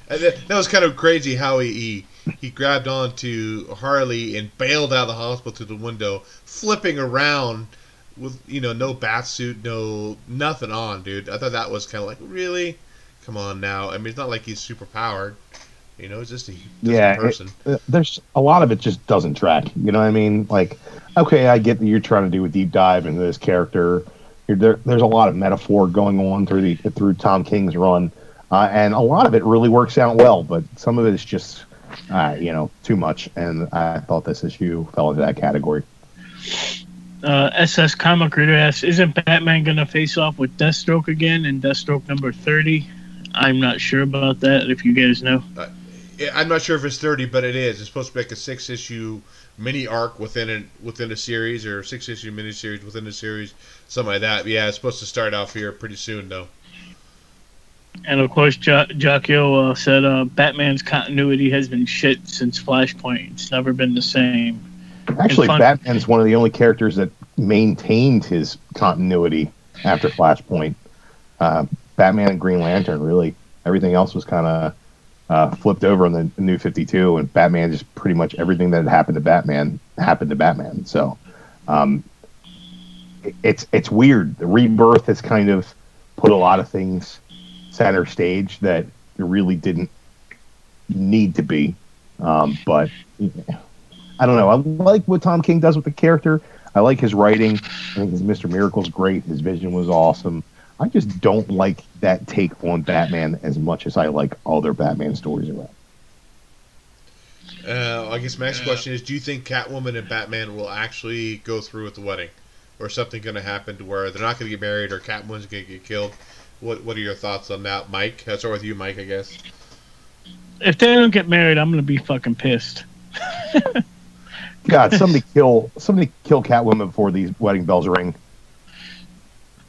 And that was kind of crazy how he grabbed onto Harley and bailed out of the hospital through the window, flipping around with no bat suit, nothing on, dude. I thought that was kind of like, really, come on now. I mean, it's not like he's super powered. It's just a person. There's a lot of it just doesn't track. You know what I mean? Like, okay, I get that you're trying to do a deep dive into this character. There's a lot of metaphor going on through Tom King's run, and a lot of it really works out well. But some of it is just, too much. And I thought this issue fell into that category. SS Comic Reader asks, isn't Batman going to face off with Deathstroke again in Deathstroke number 30? I'm not sure about that, if you guys know. I'm not sure if it's 30, but it is. It's supposed to be like a 6-issue mini arc within a series, or a 6-issue mini series within a series, something like that. Yeah, it's supposed to start off here pretty soon, though. And of course, Jockio said Batman's continuity has been shit since Flashpoint. It's never been the same. Actually, Batman's one of the only characters that maintained his continuity after Flashpoint. Batman and Green Lantern, really. Everything else was kind of flipped over in the New 52, and Batman just pretty much everything that had happened to Batman. So it's weird. The Rebirth has kind of put a lot of things center stage that really didn't need to be. But I don't know. I like what Tom King does with the character. I like his writing. I think his Mr. Miracle's great. His vision was awesome. I just don't like that take on Batman as much as I like other Batman stories around. I guess my next question is: do you think Catwoman and Batman will actually go through with the wedding, or is something going to happen to where they're not going to get married, or Catwoman's going to get killed? What are your thoughts on that, Mike? I'll start with you, Mike. I guess. If they don't get married, I'm gonna be fucking pissed. God, somebody kill Catwoman before these wedding bells ring.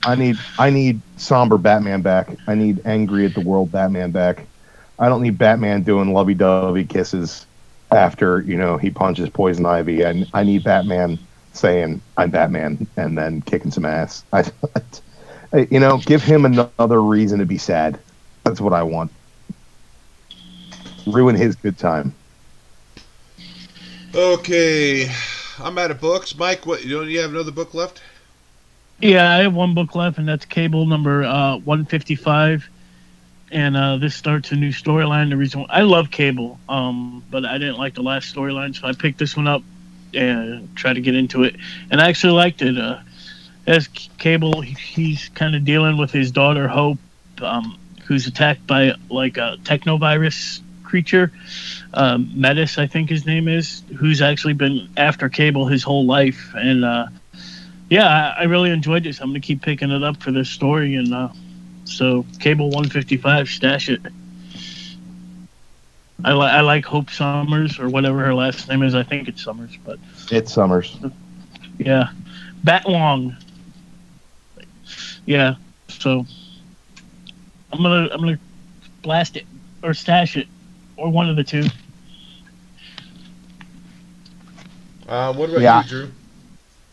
I need somber Batman back. I need angry at the world Batman back. I don't need Batman doing lovey-dovey kisses after, he punches Poison Ivy. I need Batman saying, I'm Batman, and then kicking some ass. Give him another reason to be sad. That's what I want. Ruin his good time. Okay, I'm out of books. Mike, what? You have another book left? Yeah, I have one book left, and that's Cable number 155. And this starts a new storyline. The reason I love Cable, but I didn't like the last storyline, so I picked this one up and tried to get into it. And I actually liked it. As Cable, he's kind of dealing with his daughter Hope, who's attacked by like a technovirus creature, Metis, I think his name is, who's actually been after Cable his whole life. And I really enjoyed this. I'm gonna keep picking it up for this story. And so Cable 155, stash it. I like Hope Summers, or whatever her last name is. I think it's Summers, but it's Summers. Yeah, Batlong. Yeah, so I'm gonna blast it or stash it, or one of the two. What about you, Drew?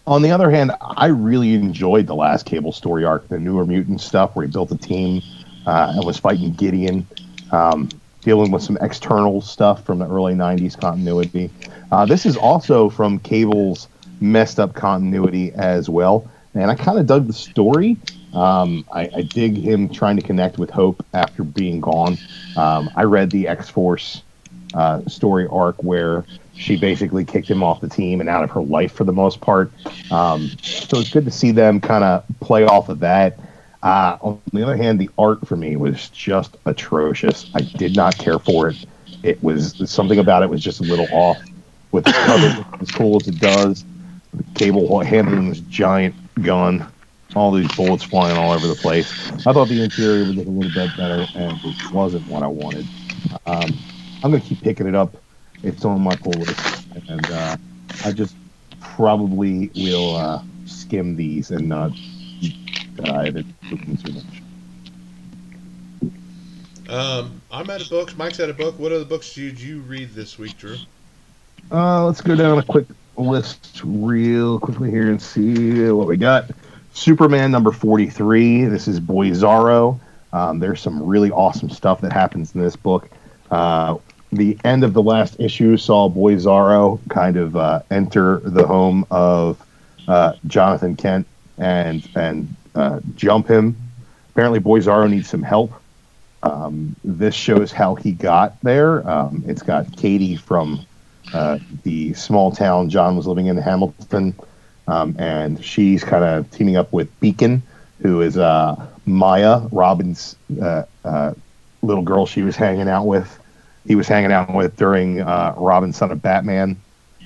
On the other hand, I really enjoyed the last Cable story arc, the Newer Mutant stuff, where he built a team and was fighting Gideon, dealing with some external stuff from the early 90s continuity. This is also from Cable's messed up continuity as well, and I kind of dug the story. I dig him trying to connect with Hope after being gone. I read the X-Force story arc where she basically kicked him off the team and out of her life for the most part. So it's good to see them kind of play off of that. On the other hand, the art for me was just atrocious. I did not care for it. It was something about it was just a little off. With the cover as cool as it does, the Cable handling this giant gun, all these bullets flying all over the place. I thought the interior would look a little bit better, and it wasn't what I wanted. I'm going to keep picking it up. It's on my pull list, and I just probably will skim these and not dive into them too much. I'm out of books. Mike's out of book. What other books did you read this week, Drew? Let's go down a quick list real quickly here and see what we got. Superman number 43. This is Boy Zorro. There's some really awesome stuff that happens in this book. The end of the last issue saw Boy Zorro kind of enter the home of Jonathan Kent and jump him. Apparently, Boy Zorro needs some help. This shows how he got there. It's got Katie from the small town John was living in, Hamilton, and she's kind of teaming up with Beacon, who is Maya, Robin's little girl she was hanging out with. He was hanging out with during Robin, Son of Batman.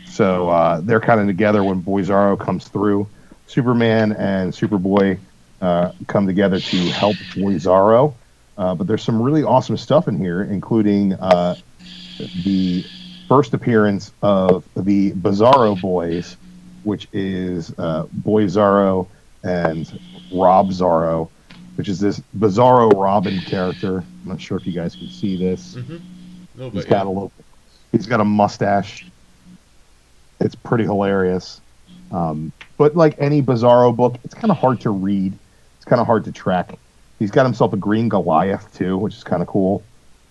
So they're kind of together when Boy Zorro comes through. Superman and Superboy come together to help Boy Zorro. But there's some really awesome stuff in here, including the first appearance of the Bizarro Boys, which is Boy Zorro and Rob Zorro, which is this Bizarro Robin character. I'm not sure if you guys can see this. Mm-hmm. He's got a mustache. It's pretty hilarious. But like any Bizarro book, it's kind of hard to read. It's kind of hard to track. He's got himself a green Goliath too, which is kind of cool.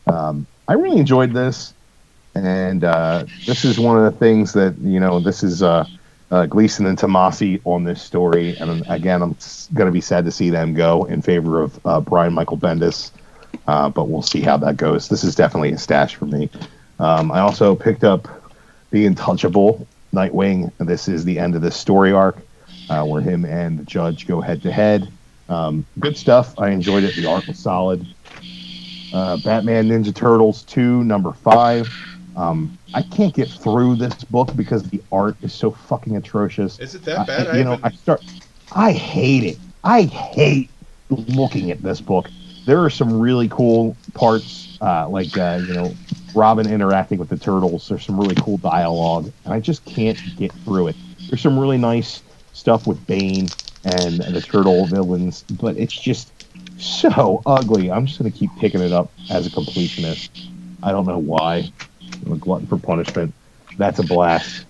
I really enjoyed this, and this is one of the things that this is Gleason and Tomasi on this story, and again, I'm going to be sad to see them go in favor of Brian Michael Bendis. But we'll see how that goes. This is definitely a stash for me. I also picked up The Untouchable Nightwing. This is the end of this story arc where him and the Judge go head to head. Good stuff. I enjoyed it. The art was solid. Batman Ninja Turtles 2, number 5. I can't get through this book because the art is so fucking atrocious. Is it that bad? I hate it. I hate looking at this book. There are some really cool parts, Robin interacting with the turtles. There's some really cool dialogue, and I just can't get through it. There's some really nice stuff with Bane and the turtle villains, but it's just so ugly. I'm just going to keep picking it up as a completionist. I don't know why. I'm a glutton for punishment. That's a blast.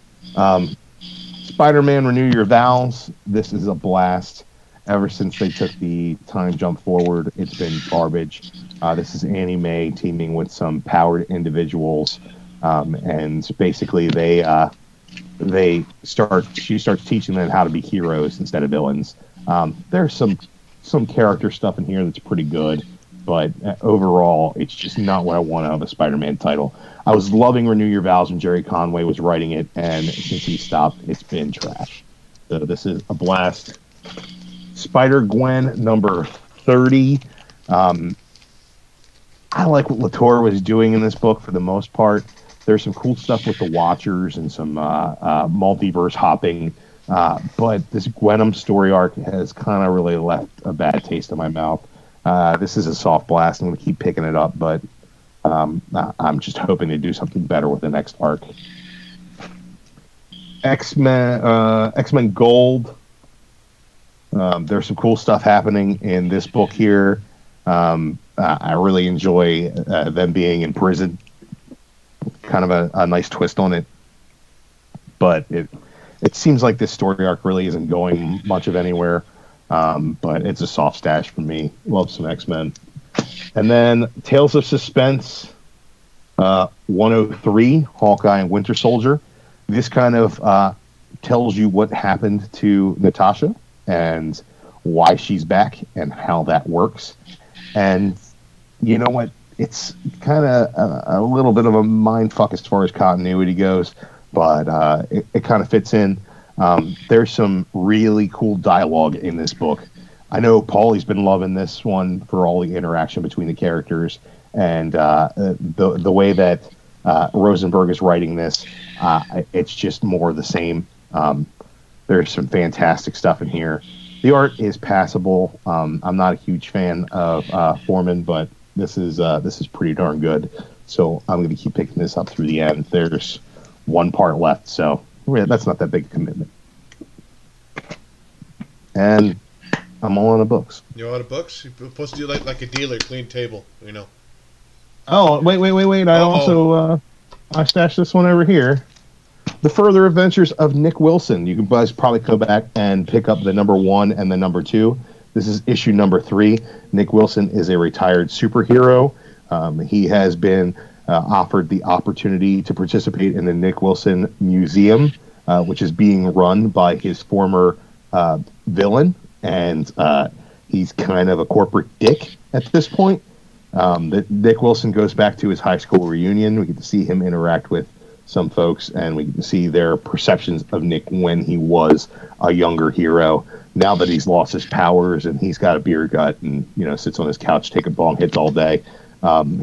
Spider-Man Renew Your Vows. This is a blast. Ever since they took the time jump forward, it's been garbage. This is Annie Mae teaming with some powered individuals, and basically she starts teaching them how to be heroes instead of villains. There's some character stuff in here that's pretty good, but overall, it's just not what I want out of a Spider-Man title. I was loving Renew Your Vows when Jerry Conway was writing it, and since he stopped, it's been trash. So this is a blast. Spider-Gwen number 30. I like what Latour was doing in this book for the most part. There's some cool stuff with the Watchers and some multiverse hopping. But this Gwenom story arc has kind of really left a bad taste in my mouth. This is a soft blast. I'm going to keep picking it up, but I'm just hoping to do something better with the next arc. X-Men Gold. There's some cool stuff happening in this book here. I really enjoy them being in prison. Kind of a nice twist on it. But it seems like this story arc really isn't going much of anywhere. But it's a soft stash for me. Love some X-Men. And then Tales of Suspense 103, Hawkeye and Winter Soldier. This kind of tells you what happened to Natasha and why she's back and how that works. And you know what? It's kind of a little bit of a mind fuck as far as continuity goes, but it kind of fits in. There's some really cool dialogue in this book. I know Paulie's been loving this one for all the interaction between the characters, and the way that Rosenberg is writing this, it's just more of the same. There's some fantastic stuff in here. The art is passable. I'm not a huge fan of Foreman, but this is pretty darn good. So I'm going to keep picking this up through the end. There's one part left, so that's not that big a commitment. And I'm all out of books. You're out of books? You're supposed to do like a dealer, clean table, you know. Oh, wait. I also I stashed this one over here. The Further Adventures of Nick Wilson. You can guys probably go back and pick up the number 1 and the number 2. This is issue number 3. Nick Wilson is a retired superhero. He has been offered the opportunity to participate in the Nick Wilson Museum, which is being run by his former villain, and he's kind of a corporate dick at this point. Nick Wilson goes back to his high school reunion. We get to see him interact with some folks, and we can see their perceptions of Nick when he was a younger hero. Now that he's lost his powers and he's got a beer gut and sits on his couch taking bong hits all day,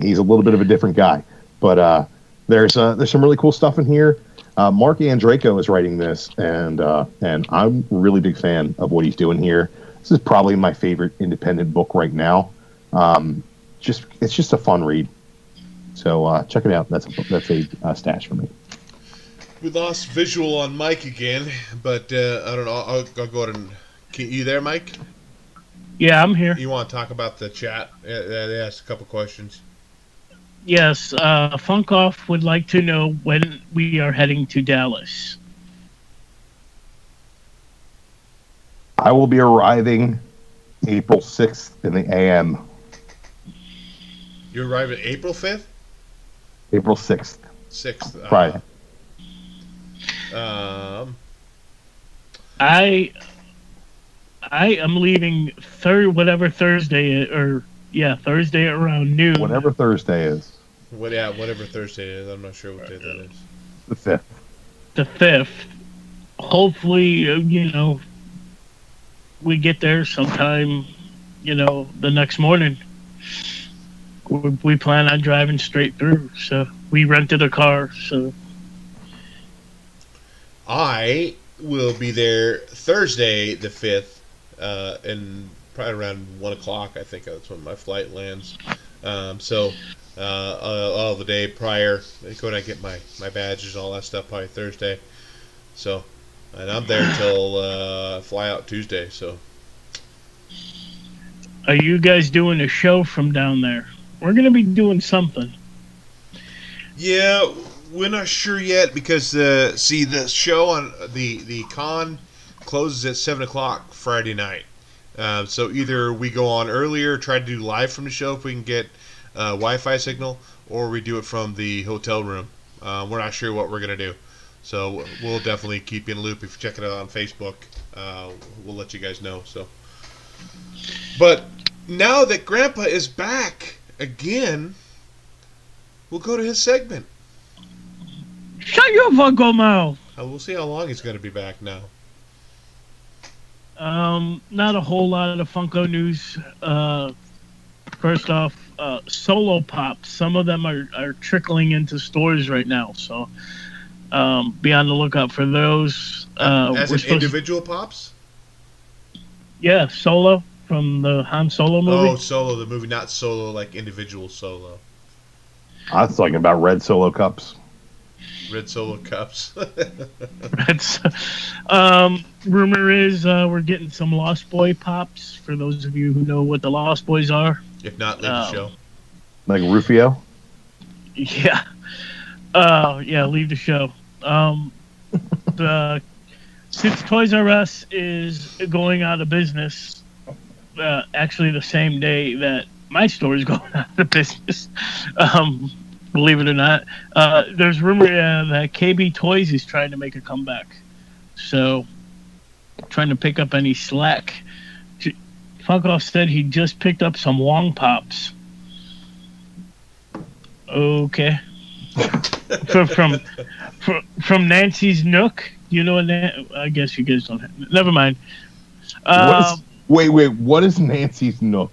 he's a little bit of a different guy. But there's some really cool stuff in here. Mark Andreyko is writing this, and I'm a really big fan of what he's doing here. This is probably my favorite independent book right now. It's just a fun read. So check it out. That's a stash for me. We lost visual on Mike again, but I don't know. I'll go ahead and. You there, Mike? Yeah, I'm here. You want to talk about the chat? They asked a couple questions. Yes, Funkoff would like to know when we are heading to Dallas. I will be arriving April 6th in the AM. You arrive at April 5th? April 6th. 6th. Friday. I am leaving Thursday Thursday around noon. Whatever Thursday is. Whatever Thursday is. I'm not sure what day that is. The 5th. the 5th. Hopefully, we get there sometime, the next morning. We plan on driving straight through, so we rented a car. So I will be there Thursday the 5th, and probably around 1 o'clock. I think that's when my flight lands. So all the day prior, I go and get my badges and all that stuff probably Thursday. So, and I'm there till fly out Tuesday. So, are you guys doing a show from down there? We're gonna be doing something. Yeah, we're not sure yet because the show on the con closes at 7 o'clock Friday night. So either we go on earlier, try to do live from the show if we can get Wi-Fi signal, or we do it from the hotel room. We're not sure what we're gonna do, so we'll definitely keep you in the loop. If you check it out on Facebook, we'll let you guys know. So, but now that Grandpa is back again, we'll go to his segment. Shut your funko mouth. We'll see how long he's going to be back now. Not a whole lot of Funko news. First off, Solo Pops. Some of them are trickling into stores right now, so be on the lookout for those. As an individual Pops? Yeah, Solo from the Han Solo movie. Oh, Solo, the movie, not Solo like individual Solo. I was talking about red Solo cups. Red Solo cups. Rumor is we're getting some Lost Boy Pops, for those of you who know what the Lost Boys are. If not, leave the show. Like Rufio? Yeah. Yeah, leave the show. Since Toys R Us is going out of business, actually the same day that my store is going out of business, believe it or not, there's rumor that KB Toys is trying to make a comeback. So, trying to pick up any slack. Funko said he just picked up some Wong Pops. Okay. from Nancy's Nook. You know what? I guess you guys don't have. Never mind. Wait. What is Nancy's Nook?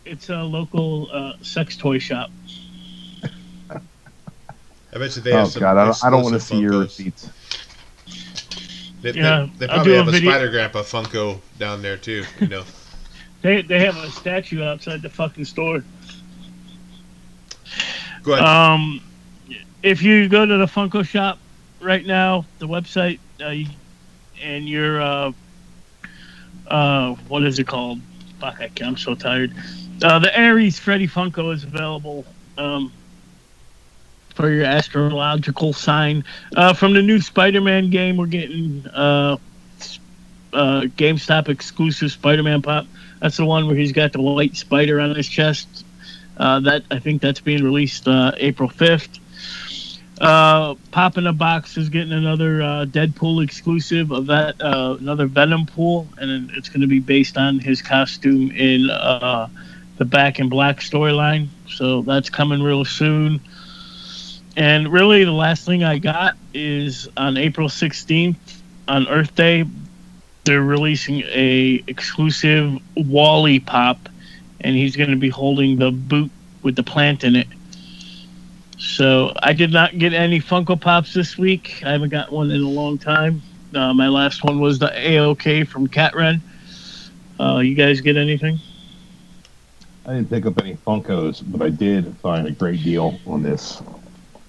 It's a local sex toy shop. I bet you they have some. God, I don't want to see your Funkos. receipts. They probably have a Spider Grandpa Funko down there too. You know. They have a statue outside the fucking store. Go ahead. If you go to the Funko shop right now, the website, and you're what is it called? Fuck, I'm so tired. The Ares Freddy Funko is available for your astrological sign. From the new Spider-Man game, we're getting GameStop exclusive Spider-Man Pop. That's the one where he's got the white spider on his chest. That I think that's being released April 5th. Pop in a Box is getting another Deadpool exclusive of that, another Venom pool, and it's going to be based on his costume in the Back in Black storyline. So that's coming real soon. And really, the last thing I got is on April 16th, on Earth Day, they're releasing a exclusive Wally Pop, and he's going to be holding the boot with the plant in it. So I did not get any Funko Pops this week. I haven't got one in a long time. My last one was the AOK from Cat Ren. You guys get anything? I didn't pick up any Funkos, but I did find a great deal on this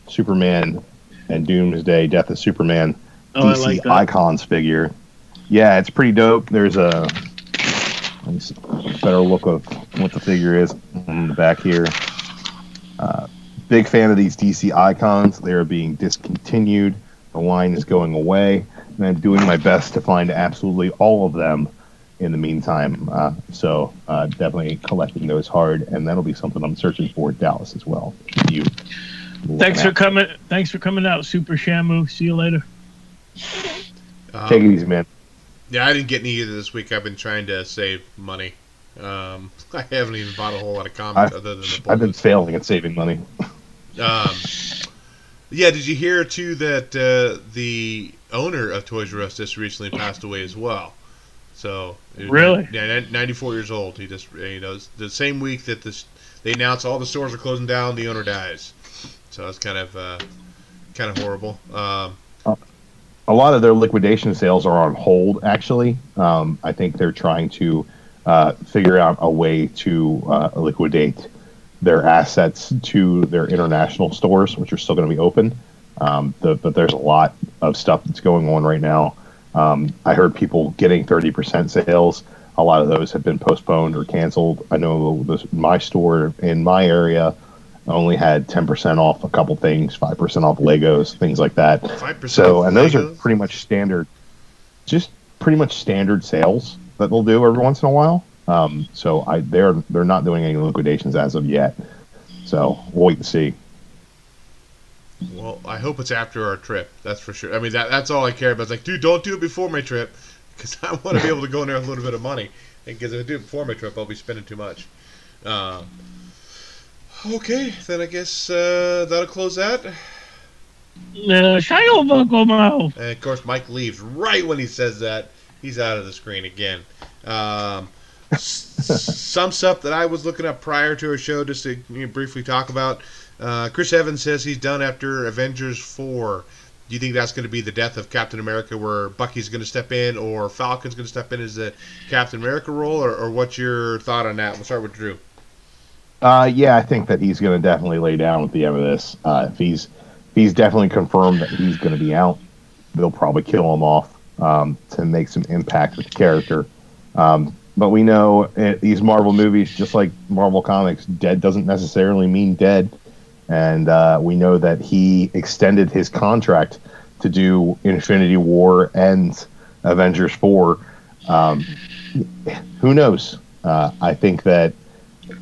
Superman and Doomsday Death of Superman DC I like that. Icons figure. Yeah, it's pretty dope. There's a better look of what the figure is on the back here. Big fan of these DC Icons. They are being discontinued. The line is going away, and I'm doing my best to find absolutely all of them in the meantime. So definitely collecting those hard, and that'll be something I'm searching for at Dallas as well. Thanks for coming. Thanks for coming out, Super Shamu. See you later. Take it easy, man. Yeah, I didn't get any either this week. I've been trying to save money. I haven't even bought a whole lot of comics other than the I've been failing at saving money. The Yeah, did you hear too that the owner of Toys R Us just recently passed away as well? So Really? 94 years old. He just the same week that they announced all the stores are closing down, the owner dies. So that's kind of horrible. A lot of their liquidation sales are on hold. Actually, I think they're trying to figure out a way to liquidate their assets to their international stores, which are still going to be open. But there's a lot of stuff that's going on right now. I heard people getting 30% sales. A lot of those have been postponed or canceled. I know my store in my area only had 10% off a couple things, 5% off Legos, things like that. 5% So, off and those Legos? are pretty much standard, just pretty much standard sales that they'll do every once in a while. So they're not doing any liquidations as of yet. So we'll wait and see. Well, I hope it's after our trip. That's for sure. I mean, that's all I care about. It's like, dude, don't do it before my trip, because I want to be able to go in there with a little bit of money. Because if I do it before my trip, I'll be spending too much. Okay, then I guess that'll close that. Shut your vocal mouth. And of course, Mike leaves right when he says that. He's out of the screen again. Some stuff that I was looking up prior to our show, just to briefly talk about. Chris Evans says he's done after Avengers 4. Do you think that's going to be the death of Captain America, where Bucky's going to step in, or Falcon's going to step in as the Captain America role, or what's your thought on that? We'll start with Drew. Yeah, I think that he's going to definitely lay down at the end of this. If he's definitely confirmed that he's going to be out, they'll probably kill him off to make some impact with the character. But we know these Marvel movies, just like Marvel Comics, dead doesn't necessarily mean dead. And we know that he extended his contract to do Infinity War and Avengers 4. Who knows? I think that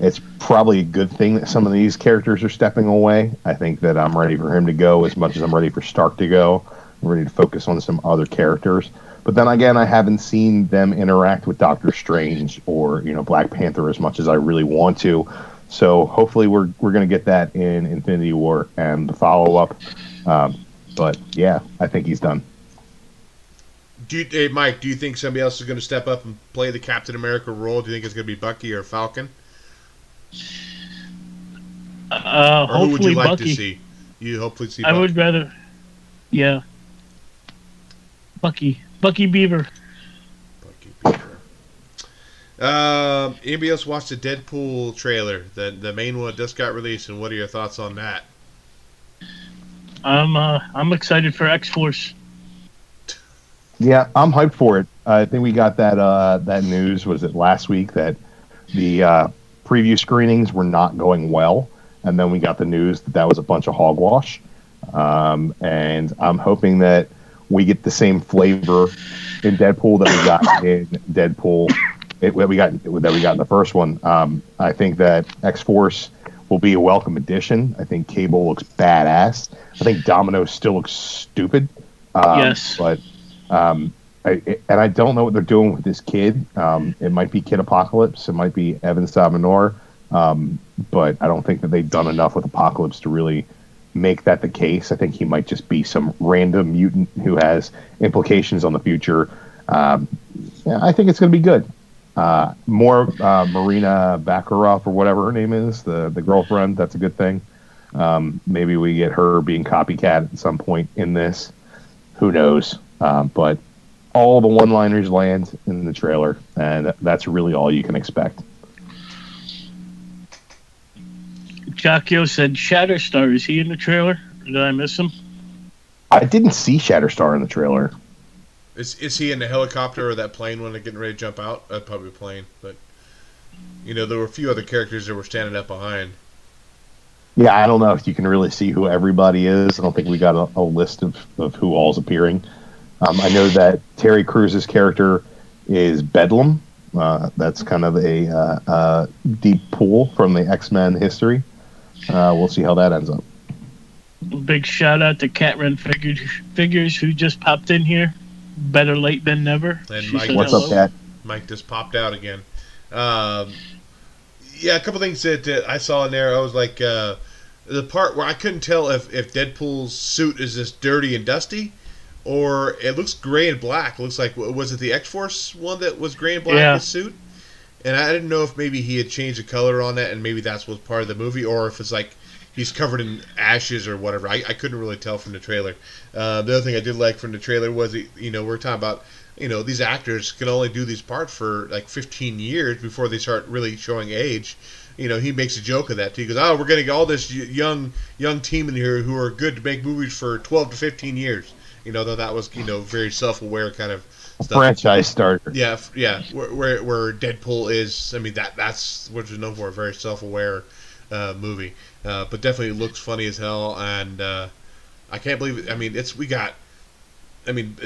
it's probably a good thing that some of these characters are stepping away. I think that I'm ready for him to go as much as I'm ready for Stark to go. I'm ready to focus on some other characters. But then again, I haven't seen them interact with Doctor Strange or Black Panther as much as I really want to. So hopefully we're going to get that in Infinity War and the follow-up. But yeah, I think he's done. Hey, Mike, do you think somebody else is going to step up and play the Captain America role? Do you think it's going to be Bucky or Falcon? Or who would you like Bucky. to see? You hopefully see Bucky. I would rather, yeah, Bucky Beaver. Bucky Beaver. Anybody else watched the Deadpool trailer? The main one just got released, and what are your thoughts on that? I'm excited for X-Force. Yeah, I'm hyped for it. I think we got that news, was it last week, that the preview screenings were not going well, and then we got the news that was a bunch of hogwash. And I'm hoping that we get the same flavor in Deadpool that we got in Deadpool that we got in the first one. I think that X-Force will be a welcome addition. I think Cable looks badass. I think Domino still looks stupid. Yes, but I don't know what they're doing with this kid. It might be Kid Apocalypse. It might be Evan Sabanor. But I don't think that they've done enough with Apocalypse to really make that the case. I think he might just be some random mutant who has implications on the future. Yeah, I think it's going to be good. More Marina Baccaroff or whatever her name is, the girlfriend. That's a good thing. Maybe we get her being copycat at some point in this. Who knows? But all the one-liners land in the trailer, and that's really all you can expect. Jacquio said Shatterstar. Is he in the trailer? Did I miss him? I didn't see Shatterstar in the trailer. Is he in the helicopter or that plane when they're getting ready to jump out? Probably a plane, but there were a few other characters that were standing up behind. Yeah, I don't know if you can really see who everybody is. I don't think we got a list of who all's appearing. I know that Terry Crews's character is Bedlam. That's kind of a deep pool from the X-Men history. We'll see how that ends up. Big shout out to Catren Figures who just popped in here. Better late than never. And Mike, what's up, Cat? Mike just popped out again. Yeah, a couple things that I saw in there. I was like, the part where I couldn't tell if Deadpool's suit is just dirty and dusty, or it looks gray and black. It looks like, was it the X-Force one that was gray and black, Yeah. his suit? And I didn't know if maybe he had changed the color on that, and maybe that's what's part of the movie, or if it's like he's covered in ashes or whatever. I couldn't really tell from the trailer. The other thing I did like from the trailer was, we're talking about, these actors can only do these parts for like 15 years before they start really showing age. He makes a joke of that too. He goes, "Oh, we're getting all this young team in here who are good to make movies for 12 to 15 years." Though that was very self-aware kind of stuff. Franchise starter. Yeah. Where Deadpool is, I mean that's what it's known for, a very self-aware movie, but definitely looks funny as hell, and I can't believe it. I mean, it's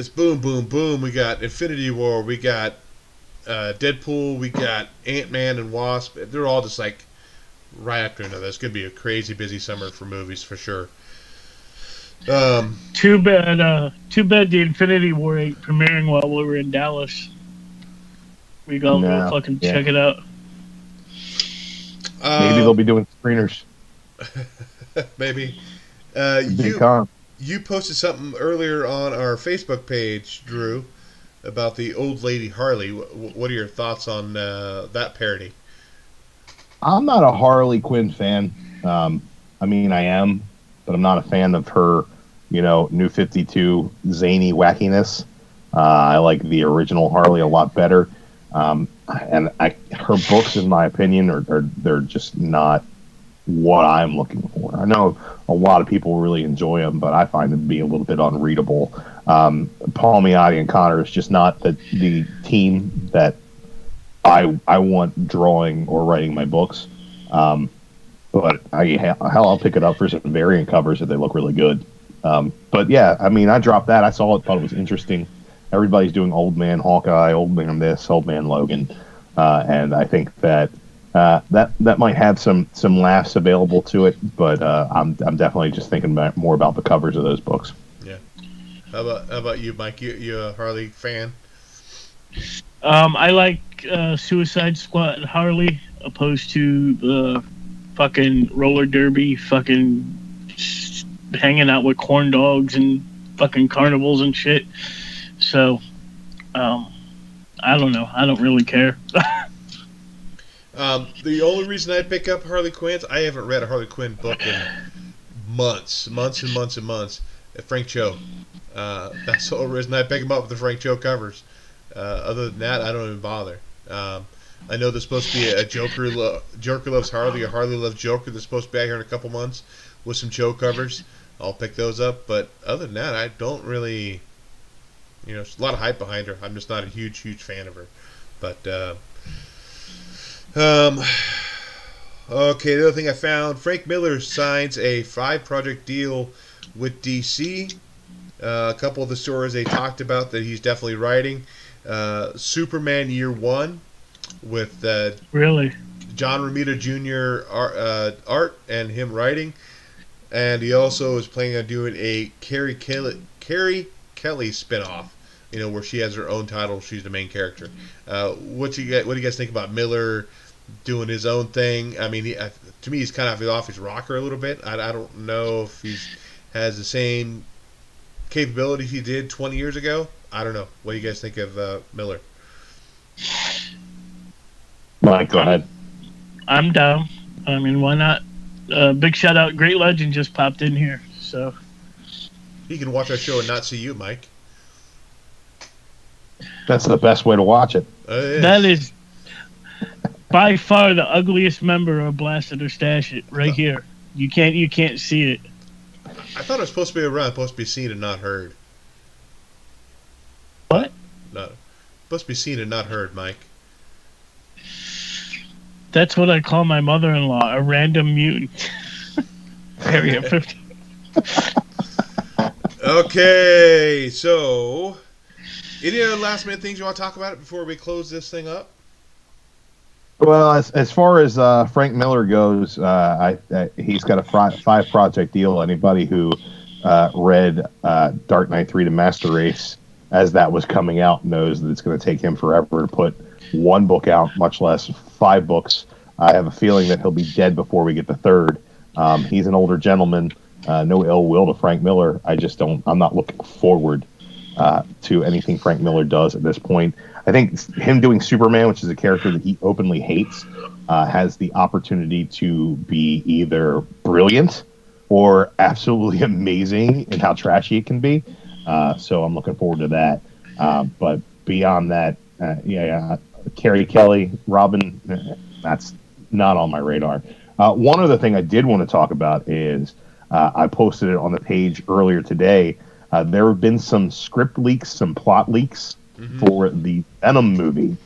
boom, boom, boom. We got Infinity War. We got Deadpool. We got Ant-Man and Wasp. They're all just like right after another. It's gonna be a crazy busy summer for movies for sure. Too bad the Infinity War ain't premiering while we were in Dallas. We gotta go fucking check it out. Maybe they'll be doing screeners. Maybe. You posted something earlier on our Facebook page, Drew, about the old lady Harley. What are your thoughts on that parody? I'm not a Harley Quinn fan. I mean, I am, but I'm not a fan of her, New 52 zany wackiness. I like the original Harley a lot better. And her books, in my opinion, they're just not what I'm looking for. I know a lot of people really enjoy them, but I find them to be a little bit unreadable. Paul Miotti and Connor is just not the team that I want drawing or writing my books. But I'll pick it up for some variant covers if they look really good. But yeah, I mean, I dropped that. I saw it, thought it was interesting. Everybody's doing Old Man Hawkeye, Old Man this, Old Man Logan, and I think that that might have some laughs available to it. But I'm definitely just thinking more about the covers of those books. Yeah. How about you, Mike? You a Harley fan? I like Suicide Squad and Harley opposed to the fucking roller derby, fucking hanging out with corn dogs and fucking carnivals and shit. So, I don't know. I don't really care. The only reason I pick up Harley Quinn, I haven't read a Harley Quinn book in months. Frank Cho. That's the only reason I pick him up with the Frank Cho covers. Other than that, I don't even bother. I know there's supposed to be a Joker loves Harley, or Harley loves Joker. That's supposed to be out here in a couple months with some Cho covers. I'll pick those up. But other than that, I don't really. There's a lot of hype behind her. I'm just not a huge fan of her. But okay, the other thing I found: Frank Miller signs a 5-project deal with DC. A couple of the stories they talked about that he's definitely writing. Superman Year 1 with really John Romita Jr. art and him writing, and he also is planning on doing a Carrie Kelly spinoff. Where she has her own title, she's the main character. What do you guys think about Miller doing his own thing? I mean, to me, he's kind of off his rocker a little bit. I don't know if he has the same capabilities he did 20 years ago. I don't know. What do you guys think of Miller? Mike, go ahead. I'm down. I mean, why not? Big shout out. Great Legend just popped in here. So he can watch our show and not see you, Mike. That's the best way to watch it. That is by far the ugliest member of Blasted or Stash It right here. You can't see it. I thought it was supposed to be around, supposed to be seen and not heard. What? No, supposed to be seen and not heard, Mike. That's what I call my mother-in-law, a random mutant. Area 50. Okay, so any other last-minute things you want to talk about before we close this thing up? Well, as far as Frank Miller goes, he's got a 5-project deal. Anybody who read Dark Knight 3: The Master Race as that was coming out knows that it's going to take him forever to put one book out, much less 5 books. I have a feeling that he'll be dead before we get the third. He's an older gentleman. No ill will to Frank Miller. I'm not looking forward to anything Frank Miller does at this point. I think him doing Superman, which is a character that he openly hates, has the opportunity to be either brilliant or absolutely amazing in how trashy it can be. So I'm looking forward to that. But beyond that, Carrie Kelly, Robin, that's not on my radar. One other thing I did want to talk about is I posted it on the page earlier today. There have been some script leaks, some plot leaks for the Venom movie,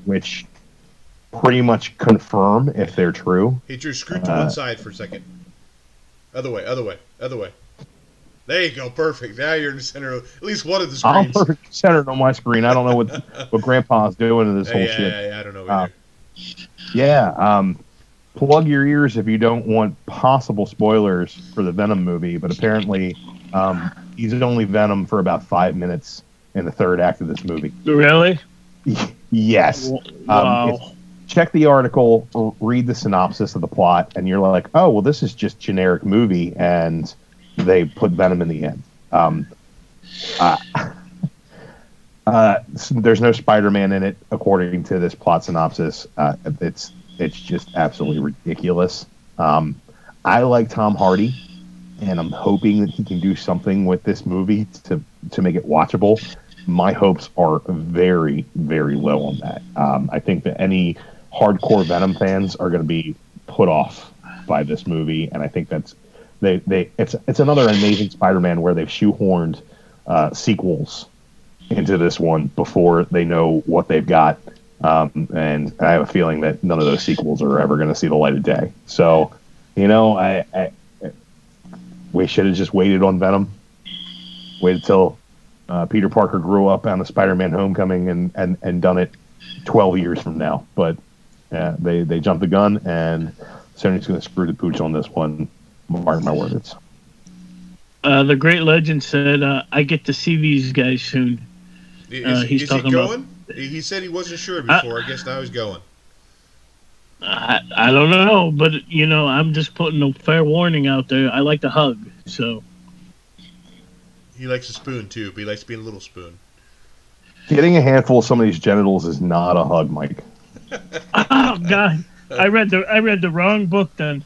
which pretty much confirm if they're true. Hey, Drew, scoot to one side for a second. Other way. There you go, perfect. Now you're in the center of at least one of the screens. I'm perfect centered on my screen. I don't know what Grandpa's doing in this whole shit. Yeah, I don't know either. Plug your ears if you don't want possible spoilers for the Venom movie, but apparently he's only Venom for about 5 minutes in the third act of this movie. Really? Yes. Wow. Check the article, read the synopsis of the plot, and you're like, oh, well, this is just generic movie, and they put Venom in the end. There's no Spider-Man in it, according to this plot synopsis. It's just absolutely ridiculous. I like Tom Hardy, and I'm hoping that he can do something with this movie to make it watchable. My hopes are very, very low on that. I think that any hardcore Venom fans are going to be put off by this movie, and I think that's it's another Amazing Spider-Man where they've shoehorned sequels into this one before they know what they've got. And I have a feeling that none of those sequels are ever going to see the light of day. So, we should have just waited on Venom. Waited till Peter Parker grew up on the Spider-Man Homecoming and done it 12 years from now. But they jumped the gun, and Sony's going to screw the pooch on this one. Mark my words. The Great Legend said, I get to see these guys soon. Is he going? He said he wasn't sure before. I guess now he's going. I don't know, but I'm just putting a fair warning out there. I like to hug, so. He likes a spoon too, but he likes being a little spoon. Getting a handful of somebody's genitals is not a hug, Mike. Oh God, I read the wrong book then.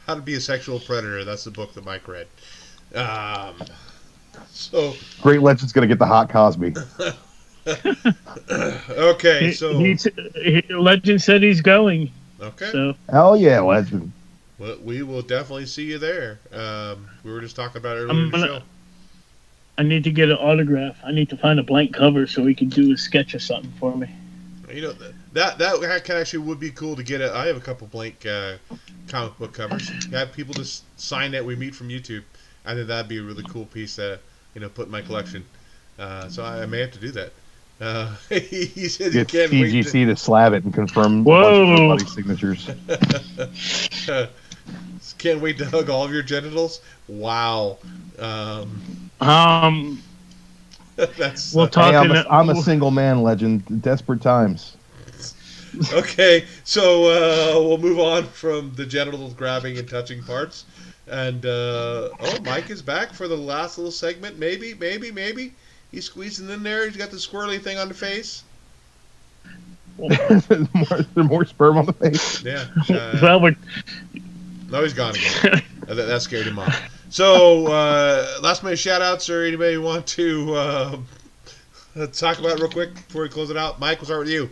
How to Be a Sexual Predator. That's the book that Mike read. So Great Legend's going to get the hot Cosby. Okay, so Legend said he's going. Okay. So hell yeah, Legend. Well, we will definitely see you there. We were just talking about it earlier in the show. I need to get an autograph. I need to find a blank cover so he can do a sketch or something for me. That can actually would be cool to get. I have a couple blank comic book covers. Have people just sign that we meet from YouTube. I think that'd be a really cool piece to put in my collection. So I may have to do that. He said he can't wait TGC to slab it and confirm a bunch of everybody's signatures. Can't wait to hug all of your genitals. Wow. That's. We'll talk. Hey, I'm a single man, Legend. Desperate times. Okay, so we'll move on from the genital grabbing and touching parts. And, Mike is back for the last little segment. Maybe. He's squeezing in there. He's got the squirrely thing on the face. There's more sperm on the face. Yeah. No, he's gone again. That scared him off. So, last minute shout-outs or anybody want to talk about it real quick before we close it out? Mike, we'll start with you.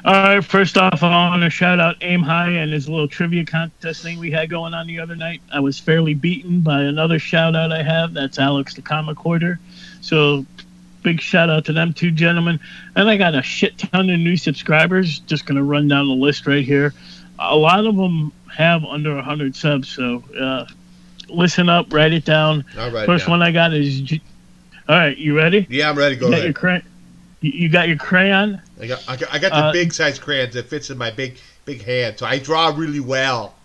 All right, first off, I want to shout out Aim High and his little trivia contest thing we had going on the other night. I was fairly beaten by another shout out I have. That's Alex the Comic Hoarder. So big shout out to them two gentlemen. And I got a shit ton of new subscribers. Just going to run down the list right here. A lot of them have under 100 subs. So listen up, write it down. First one I got is... All right, you ready? Yeah, I'm ready. Go ahead. You got your crayon? I got the big size crayons that fits in my big hand, so I draw really well.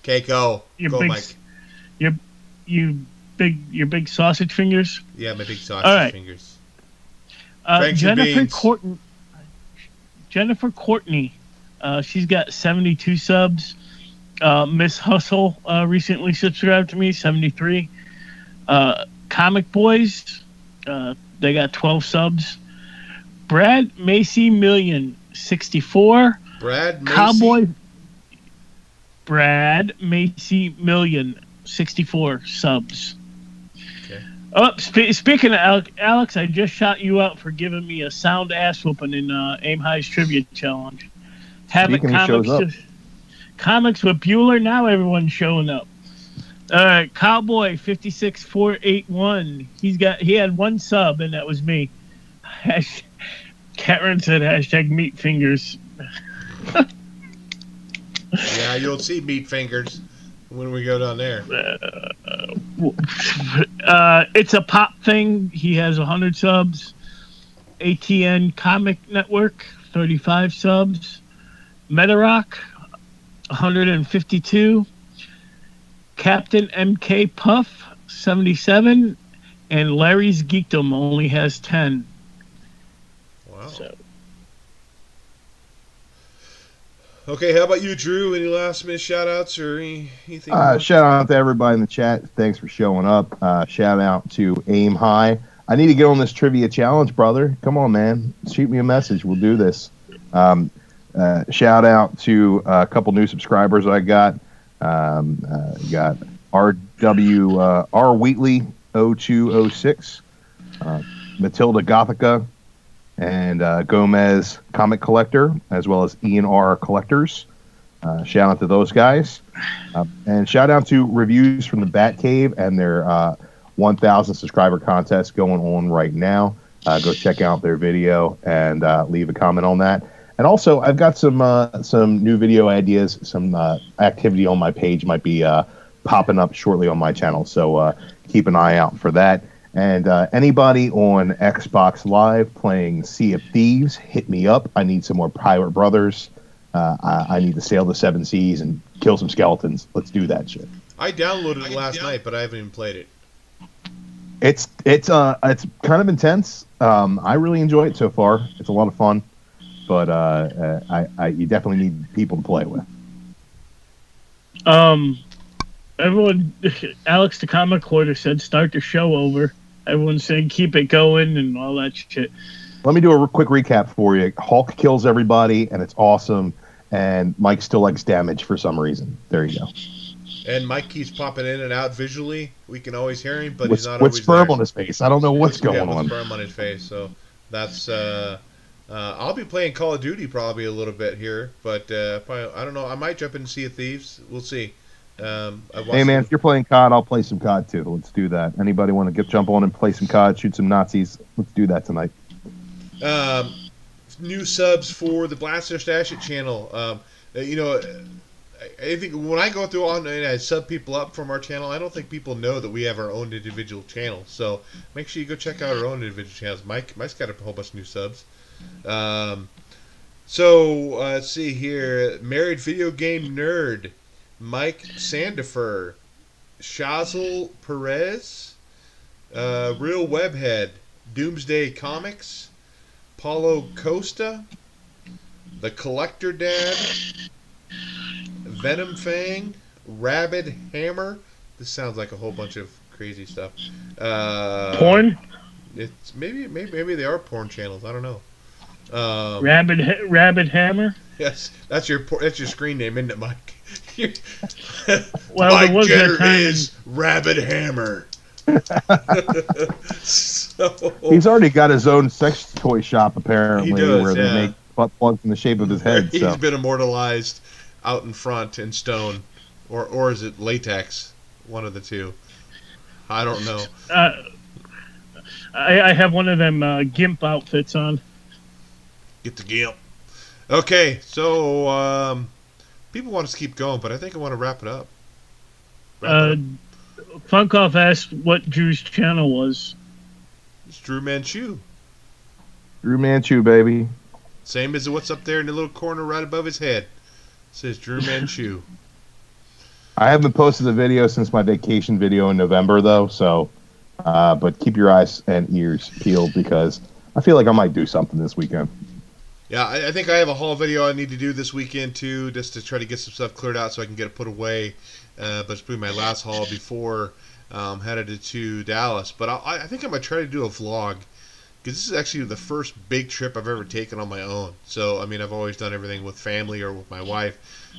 Okay, go, Mike. Your big sausage fingers. Yeah, my big sausage fingers. Jennifer Courtney She's got 72 subs. Miss Hustle recently subscribed to me, 73. Comic Boys, they got 12 subs. Brad Macy Million, 64. Brad Macy? Cowboy Brad Macy Million, 64 subs. Okay. Oh, speaking of Alex, I just shot you out for giving me a sound ass whooping in Aim High's Trivia Challenge. Havoc Comics with Bueller. Now everyone's showing up. All right, Cowboy 56481. He had one sub, and that was me. Karen said hashtag meat fingers. Yeah, you'll see meat fingers when we go down there. It's a pop thing. He has 100 subs. ATN Comic Network, 35 subs. Metarock, 152. Captain MK Puff, 77. And Larry's Geekdom only has 10. Wow. So. Okay, how about you, Drew? Any last minute shout outs or anything? Shout out to everybody in the chat. Thanks for showing up. Shout out to Aim High. I need to get on this trivia challenge, brother. Come on, man. Shoot me a message. We'll do this. Shout out to a couple new subscribers I got. Got R Wheatley 0206, Matilda Gothica, and Gomez Comic Collector, as well as Ian R Collectors. Shout out to those guys. And shout out to Reviews from the Bat Cave and their 1,000 subscriber contest going on right now. Go check out their video and leave a comment on that. And also, I've got some new video ideas. Some activity on my page might be popping up shortly on my channel. So keep an eye out for that. And anybody on Xbox Live playing Sea of Thieves, hit me up. I need some more Pirate Brothers. I need to sail the 7 seas and kill some skeletons. Let's do that shit. I downloaded it last night, but I haven't even played it. It's kind of intense. I really enjoy it so far. It's a lot of fun, but you definitely need people to play with. Everyone, Alex the Comic Quarter said start the show over. Everyone's saying keep it going and all that shit. Let me do a quick recap for you. Hulk kills everybody, and it's awesome. And Mike still likes damage for some reason. There you go. And Mike keeps popping in and out visually. We can always hear him, but he's not always there. With sperm on his face. I don't know what's going on. With sperm on his face. So that's. I'll be playing Call of Duty probably a little bit here, but probably, I don't know. I might jump in and Sea of Thieves. We'll see. Hey man, if you're playing COD, I'll play some COD too. Let's do that. Anybody want to jump on and play some COD, shoot some Nazis? Let's do that tonight. New subs for the Blaster Stash It channel. I think when I go through on and I sub people up from our channel, I don't think people know that we have our own individual channel. So make sure you go check out our own individual channels. Mike's got a whole bunch of new subs. Let's see here. Married Video Game Nerd, Mike Sandifer, Shazil Perez, Real Webhead, Doomsday Comics, Paulo Costa, The Collector Dad, Venom Fang, Rabid Hammer. This sounds like a whole bunch of crazy stuff. Porn? It's maybe they are porn channels. I don't know. Rabid Hammer? Yes, that's your screen name, isn't it, Mike? Well, Mike Jenner is Rabid Hammer. So, he's already got his own sex toy shop apparently, where they make butt plugs in the shape of his head. He's been immortalized out in front in stone, or is it latex? One of the two. I don't know. I have one of them GIMP outfits on. Get the GIMP. Okay, so people want us to keep going, but I think I want to wrap it up. Funkoff asked what Drew's channel was. It's DruManchu. DruManchu, baby. Same as what's up there in the little corner right above his head. It says DruManchu. I haven't posted a video since my vacation video in November, though. So, but keep your eyes and ears peeled because I feel like I might do something this weekend. Yeah, I think I have a haul video I need to do this weekend too, just to try to get some stuff cleared out so I can get it put away. But it's probably my last haul before headed to Dallas. But I think I'm gonna try to do a vlog because this is actually the first big trip I've ever taken on my own. So I mean, I've always done everything with family or with my wife.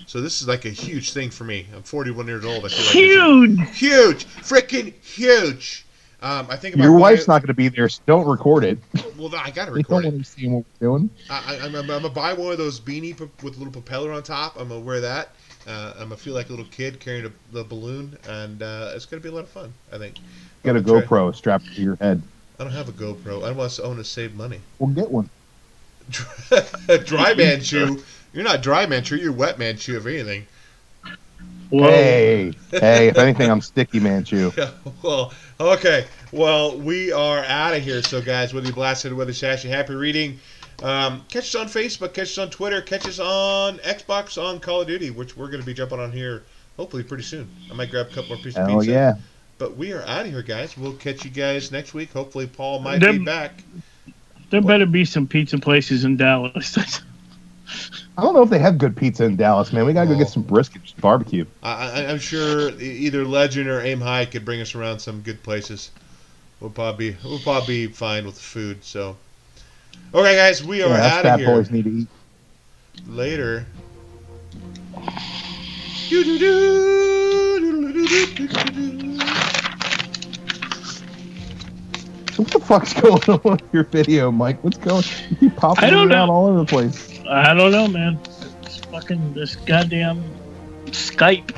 So this is like a huge thing for me. I'm 41 years old. I feel like huge, freaking huge. I think your wife's not going to be there, so don't record it. Well, I got to They record don't it. want to see what we're doing. I'm gonna buy one of those beanie with a little propeller on top. I'm gonna wear that. I'm gonna feel like a little kid carrying the balloon, and it's gonna be a lot of fun. I think. Get a GoPro strapped to your head. I don't have a GoPro. I want to save money. We'll get one. Dry Manchu. You're not Dry Manchu. You're Wet Manchu, if anything. Whoa. Hey, if anything, I'm Sticky Manchu. Well, okay. Well, we are out of here. So, guys, whether you blasted, whether it's actually happy reading, catch us on Facebook, catch us on Twitter, catch us on Xbox, on Call of Duty, which we're going to be jumping on here hopefully pretty soon. I might grab a couple more pieces of pizza. Yeah. But we are out of here, guys. We'll catch you guys next week. Hopefully, Paul might be back. There better be some pizza places in Dallas. I don't know if they have good pizza in Dallas, man. We gotta go get some brisket, just barbecue. I'm sure either Legend or Aim High could bring us around some good places. We'll probably be fine with the food. So, okay, guys, we are out of here. Fat boys need to eat. Later. What the fuck's going on with your video, Mike? What's going? You keep popping around all over the place. I don't know, man. It's fucking this goddamn Skype.